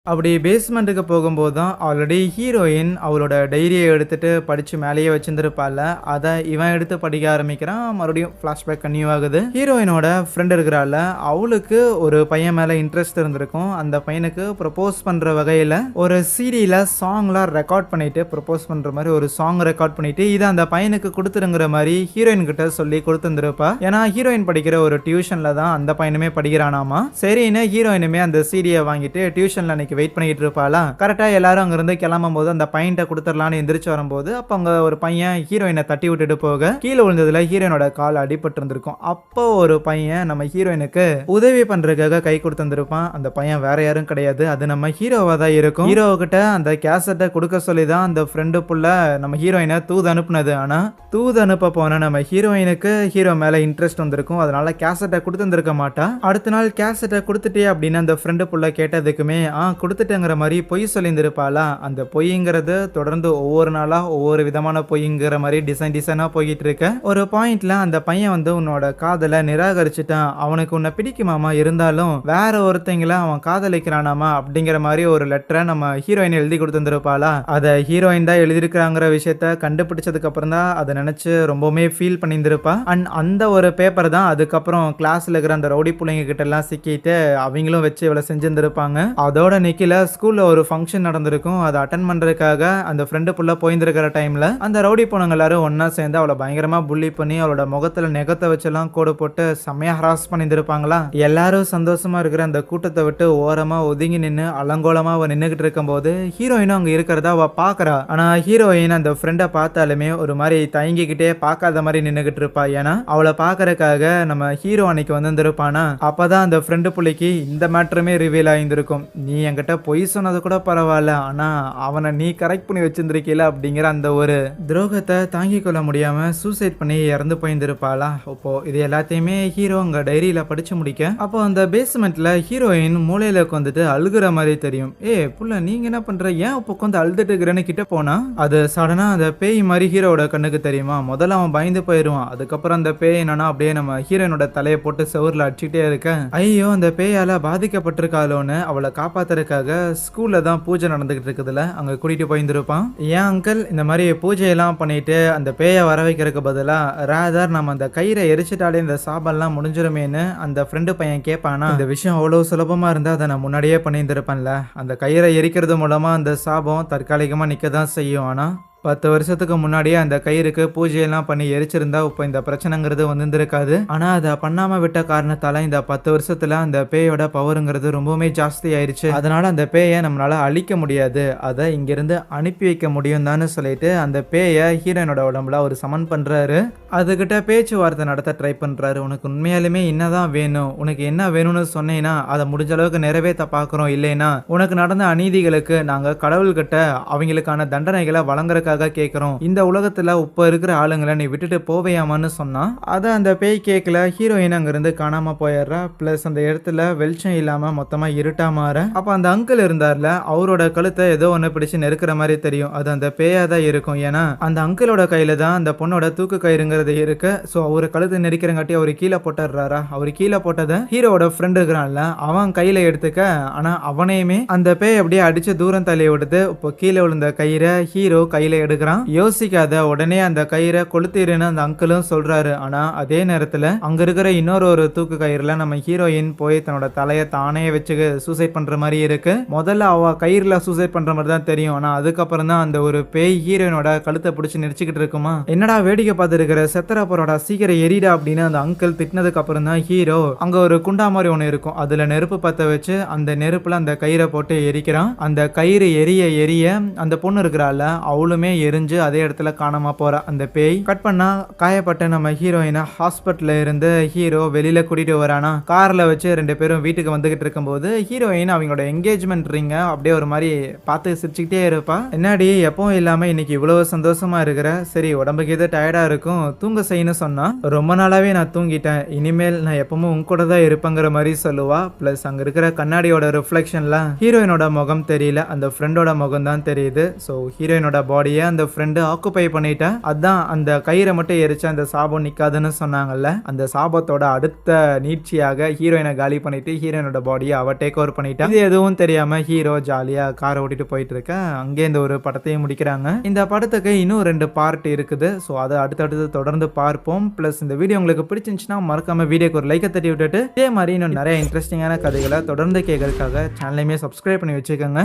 அப்படி பேஸ்மெண்ட்டுக்கு போகும்போது தான் ஆல்ரெடி ஹீரோயின் அவளோட டைரியை எடுத்துட்டு படிச்சு மேலேயே வச்சிருந்துருப்பால. அதை இவன் எடுத்து படிக்க ஆரம்பிக்கிறான். மறுபடியும் ஃபிளாஷ்பேக் கன்னியூ ஆகுது. ஹீரோயினோட ஃப்ரெண்ட் இருக்கிறாள், அவளுக்கு ஒரு பையன் மேல இன்ட்ரெஸ்ட் இருந்திருக்கும். அந்த பையனுக்கு ப்ரப்போஸ் பண்ற வகையில ஒரு சீடியில சாங்லாம் ரெக்கார்ட் பண்ணிட்டு ப்ரப்போஸ் பண்ற மாதிரி ஒரு சாங் ரெக்கார்ட் பண்ணிட்டு இதை அந்த பையனுக்கு கொடுத்துருங்கிற மாதிரி ஹீரோயின் கிட்ட சொல்லி கொடுத்துருப்பா. ஏன்னா ஹீரோயின் படிக்கிற ஒரு டியூஷன்ல தான் அந்த பையனுமே படிக்கிறானாமா. சரின்னு ஹீரோயினுமே அந்த சீடியை வாங்கிட்டு டியூஷன்ல வெயிட் பண்ணிட்டு இருப்பாளா. கரெக்டா எல்லாரும் அங்க இருந்து கிளம்பும் போது அந்த பையன்ட்ட கொடுத்துடலான்னு எந்திரிச்சு வரும்போது அப்ப அங்க ஒரு பையன் ஹீரோயினை தட்டி விட்டுட்டு போக கீழே விழுந்ததுல ஹீரோயினோட கால் அடிபட்டு இருந்திருக்கும். அப்போ ஒரு பையன் நம்ம ஹீரோயினுக்கு உதவி பண்றதுக்காக கை கொடுத்துருப்பான். அந்த பையன் வேற யாரும் கிடையாது, அது நம்ம ஹீரோவா தான் இருக்கும். ஹீரோ கிட்ட அந்த கேசட்டை கொடுக்க சொல்லிதான் அந்த ஃப்ரெண்டு புள்ள நம்ம ஹீரோயினை தூது அனுப்புனது. ஆனா தூது அனுப்ப போன நம்ம ஹீரோயினுக்கு ஹீரோ மேல இன்ட்ரெஸ்ட் வந்திருக்கும். அதனால கேசட்டை கொடுத்துருக்க மாட்டா. அடுத்த நாள் கேசட்டை கொடுத்துட்டே அப்படின்னு அந்த ஃப்ரெண்டு புள்ள கேட்டதுக்குமே கொடுத்துட்டேங்கிற மாதிரி பொய் சொல்லியிருந்திருப்பாளா. அந்த பொய்ங்கிறது தொடர்ந்து ஒவ்வொரு நாளா ஒவ்வொரு விதமான பொய்ங்கிற மாதிரி டிசைனா போய்கிட்டு இருக்க. ஒரு பாயிண்ட்ல அந்த பையன் வந்து உன்னோட காதலை நிராகரிச்சுட்டான், அவனுக்கு உன்னை பிடிக்குமாமா, இருந்தாலும் வேற ஒருத்தங்கள அவன் காதலிக்கிறானாமா அப்படிங்கிற மாதிரி ஒரு லெட்டரை நம்ம ஹீரோயின் எழுதி கொடுத்துருப்பாளா. அதை ஹீரோயின் தான் எழுதியிருக்கிறாங்கிற விஷயத்த கண்டுபிடிச்சதுக்கு அப்புறம் தான் அதை நினைச்சு ரொம்பவுமே ஃபீல் பண்ணியிருந்திருப்பா. அண்ட் அந்த ஒரு பேப்பர் தான் அதுக்கப்புறம் கிளாஸ்ல இருக்கிற அந்த ரவுடி பிள்ளைங்க கிட்ட எல்லாம் சிக்கிட்டு அவங்களும் வச்சு இவ்வளவு செஞ்சிருந்திருப்பாங்க. அதோட நிக்கில ஸ்கூல்ல ஒரு ஃபங்க்ஷன் நடந்திருக்கும். அதை அட்டன் பண்றதுக்காக அந்த ஃப்ரெண்டு புள்ள போயிருக்கிற டைம்ல அந்த ரவுடி பொண்ணுங்க எல்லாரும் ஒன்னா சேர்ந்து அவளை பயங்கரமா புள்ளி பண்ணி அவளோட முகத்துல நெகத்தை வச்செல்லாம் கோடு போட்டு செம்மையா ஹராஸ் பண்ணியிருப்பாங்களா. எல்லாரும் சந்தோஷமா இருக்கிற அந்த கூட்டத்தை விட்டு ஓரமா ஒதுங்கி நின்று அலங்கோலமா அவ நின்னுகிட்டு இருக்கும் போது ஹீரோயினும் அங்க இருக்கிறத அவ பாக்குறா. ஆனா ஹீரோயின் அந்த ஃப்ரெண்டை பார்த்தாலுமே ஒரு மாதிரி தயங்கிக்கிட்டே பார்க்காத மாதிரி நின்னுகிட்டு இருப்பா. ஏன்னா அவளை பாக்குறதுக்காக நம்ம ஹீரோ அன்னைக்கு வந்திருப்பானா. அப்பதான் அந்த ஃப்ரெண்டு புள்ளிக்கு இந்த மேட்டருமே ரிவீல் ஆயிருந்திருக்கும். நீ என்கிட்ட பொய் சொன்னது கூட பரவாயில்ல, ஆனா அவனை நீ கரெக்ட் பண்ணி வச்சிருந்திருக்கீல அப்படிங்கிற அந்த ஒரு துரோகத்தை தாங்கிக் கொள்ள முடியாம சூசைட் பண்ணி இறந்து போயிருந்திருப்பாளா. அப்போ இது எல்லாத்தையுமே ஹீரோ அங்க டைரியில படிச்சு முடிக்க அப்போ அந்த பேஸ்மெண்ட்ல ஹீரோயின் மூலையில உட்காந்துட்டு அழுகுற மாதிரி தெரியும். புள்ள நீங்க என்ன பண்ற, ஏன் இப்போ உட்காந்து அழுதுட்டு இருக்கிறேன்னு கிட்ட போனா அது சடனா அந்த பேய் மாதிரி ஹீரோட கண்ணுக்கு தெரியுமா. முதல்ல அவன் பயந்து போயிடுவான். அதுக்கப்புறம் அந்த பேய் என்னன்னா அப்படியே நம்ம ஹீரோயினோட தலையை போட்டு செவுர்ல அடிச்சுட்டே இருக்க. ஐயோ அந்த பேயால பாதிக்கப்பட்டிருக்காளோன்னு அவளை காப்பாத்துறதுக்காக ஸ்கூல்ல தான் பூஜை நடந்துகிட்டு இருக்குதுல அங்க கூட்டிட்டு போயிருந்திருப்பான். ஏன் அங்கிள் இந்த மாதிரி பூஜையெல்லாம் பண்ணிட்டு அந்த பேயை வர வைக்கிறதுக்கு பதிலா ராதர் நம்ம அந்த கயிறை எரிச்சிட்டாலே இந்த சாபம்லாம் முடிஞ்சிருமேன்னு அந்த ஃப்ரெண்டு பையன் கேட்பானா. இந்த விஷயம் அவ்வளவு சுலபமா இருந்தா அதை நான் முன்னாடியே பண்ணியிருந்திருப்பேன்ல. அந்த கயிறை எரிக்கிறது மூலமா அந்த சாபம் தற்காலிகமா நிக்க தான் செய்யும். ஆனா 10 வருஷத்துக்கு முன்னாடியே அந்த கயிறுக்கு பூஜையெல்லாம் பண்ணி எரிச்சிருந்தா இப்போ இந்த பிரச்சனைங்கிறது வந்துருக்காது. ஆனா அதை பண்ணாம விட்ட காரணத்தால இந்த 10 வருஷத்துல அந்த பேயோட பவருங்கிறது ரொம்பவுமே ஜாஸ்தி ஆயிடுச்சு. அதனால அந்த பேயை நம்மளால அழிக்க முடியாது, அதை இங்கிருந்து அனுப்பி வைக்க முடியும் தான்னு சொல்லிட்டு அந்த பேயை ஹீரோயினோட உடம்புல ஒரு சமன் பண்றாரு. அதுகிட்ட பேச்சுவார்த்தை நடத்த ட்ரை பண்றாரு. உனக்கு உண்மையாலுமே என்னதான் வேணும், உனக்கு என்ன வேணும்னு சொன்னீங்கன்னா அதை முடிஞ்ச அளவுக்கு நிறைவேற்ற பாக்குறோம், இல்லைன்னா உனக்கு நடந்த அநீதிகளுக்கு நாங்க கடவுள்கிட்ட அவங்களுக்கான தண்டனைகளை வழங்குறதுக்காக பண்றதுக்காக கேக்குறோம். இந்த உலகத்துல இப்ப இருக்கிற ஆளுங்களை நீ விட்டுட்டு போவையாமான்னு சொன்னா அத அந்த பேய் கேட்கல. ஹீரோயின் அங்கிருந்து காணாம போயிடுறா. பிளஸ் அந்த இடத்துல வெளிச்சம் இல்லாம மொத்தமா இருட்டா மாற அப்ப அந்த அங்கிள் இருந்தார்ல அவரோட கழுத்தை ஏதோ ஒண்ணு பிடிச்சு நெருக்கிற மாதிரி தெரியும். அது அந்த பேயா தான் இருக்கும். ஏன்னா அந்த அங்கிளோட கையில தான் அந்த பொண்ணோட தூக்கு கயிறுங்கிறது இருக்கு. சோ அவரு கழுத்தை நெரிக்கிறங்காட்டி அவரு கீழே போட்டுறாரா. அவரு கீழே போட்டதை ஹீரோட ஃப்ரெண்ட் இருக்கிறான்ல அவன் கையில எடுத்துக்க. ஆனா அவனையுமே அந்த பேய் அப்படியே அடிச்சு தூரம் தள்ளி விடுது. இப்போ கீழே விழுந்த கயிறை ஹீரோ கையில எடுக்கிறான். யோசிக்காத உடனே அந்த கயிறை கொளுத்திருன்னு அந்த அங்கிளும் சொல்றாரு. ஆனா அதே நேரத்துல அங்க இருக்கிற இன்னொரு தூக்கு கயிறுல நம்ம ஹீரோயின் போய் தன்னோட தலையை தானே வச்சு சூசைட் பண்ற மாதிரி இருக்கு. முதல்ல அவ கயிறுல சூசைட் பண்ற மாதிரி தான் தெரியும். ஆனா அதுக்கப்புறம் தான் அந்த ஒரு பேய் ஹீரோயினோட கழுத்தை பிடிச்சு நெரிச்சுக்கிட்டு இருக்குமா. என்னடா வேடிக்கை பார்த்து இருக்கிற செத்தரா போறோட சீக்கிரம் எரிடா அப்படின்னு அந்த அங்கிள் திட்டினதுக்கு அப்புறம் தான் ஹீரோ அங்க ஒரு குண்டா மாதிரி ஒண்ணு இருக்கும். அதுல நெருப்பு பத்த வச்சு அந்த நெருப்புல அந்த கயிறை போட்டு எரிக்கிறான். அந்த கயிறு எரிய எரிய அந்த பொண்ணு இருக்கிறாள் அவளுமே எரிஞ்சு அதே இடத்துல காணாம போறா. அந்த பேய் கட் பண்ணா காயப்பட்ட நம்ம ஹீரோயினை ஹாஸ்பிட்டல்ல இருந்து ஹீரோ வெளியில கூட்டிட்டு வரானா. கார்ல வச்சு 2 பேரும் வீட்டுக்கு வந்துகிட்டு இருக்கும்போது ஹீரோயின் அவங்களோட என்கேஜ்மெண்ட் ரிங்க அப்படியே ஒரு மாதிரி பார்த்து சிரிச்சுக்கிட்டே இருப்பா. என்னடி எப்பவும் இல்லாம இன்னைக்கு இவ்வளவு சந்தோஷமா இருக்கிற, சரி உடம்புக்கு எது டயர்டா இருக்கும் தூங்க செய்யன்னு சொன்னா. ரொம்ப நாளாவே நான் தூங்கிட்டேன், இனிமேல் நான் எப்பவும் உன் கூட தான் இருப்பேங்கிற மாதிரி சொல்லுவா. பிளஸ் அங்க இருக்கிற கண்ணாடியோட ரிஃப்ளெக்ஷன்ல ஹீரோயினோட முகம் தெரியல, அந்த ஃப்ரெண்டோட முகம் தான் தெரியுது. ஸோ ஹீரோயினோட பாடியை அந்த ஃப்ரெண்டு ஆக்குபை பண்ணிட்டா. அதான் அந்த கயிறை மட்டும் எரிச்சு அந்த சாபம் நிக்காதுன்னு சொன்னாங்கல்ல. அந்த சாபத்தோட அடுத்த நீட்சியாக ஹீரோயினை காலி பண்ணிட்டு ஹீரோயினோட பாடியை அவ டேக் ஓவர் பண்ணிட்டா. இது எதுவும் தெரியாம ஹீரோ ஜாலியா காரை ஓட்டிட்டு போயிட்டு இருக்க. அங்கே இந்த ஒரு படத்தையும் முடிக்கிறாங்க. இந்த படத்துக்கு இன்னும் 2 பார்ட் இருக்குது. ஸோ அதை அடுத்தடுத்து தொடர்ந்து பார்ப்போம். பிளஸ் இந்த வீடியோ உங்களுக்கு பிடிச்சிருந்துச்சுன்னா மறக்காம வீடியோக்கு ஒரு லைக்கை தட்டி விட்டுட்டு இதே மாதிரி இன்னும் நிறைய இன்ட்ரெஸ்டிங்கான கதைகளை தொடர்ந்து கேட்கறதுக்காக சேனலையுமே சப்ஸ்கிரைப் பண்ணி வச்சுக்கோங்க.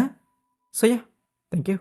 So yeah, thank you.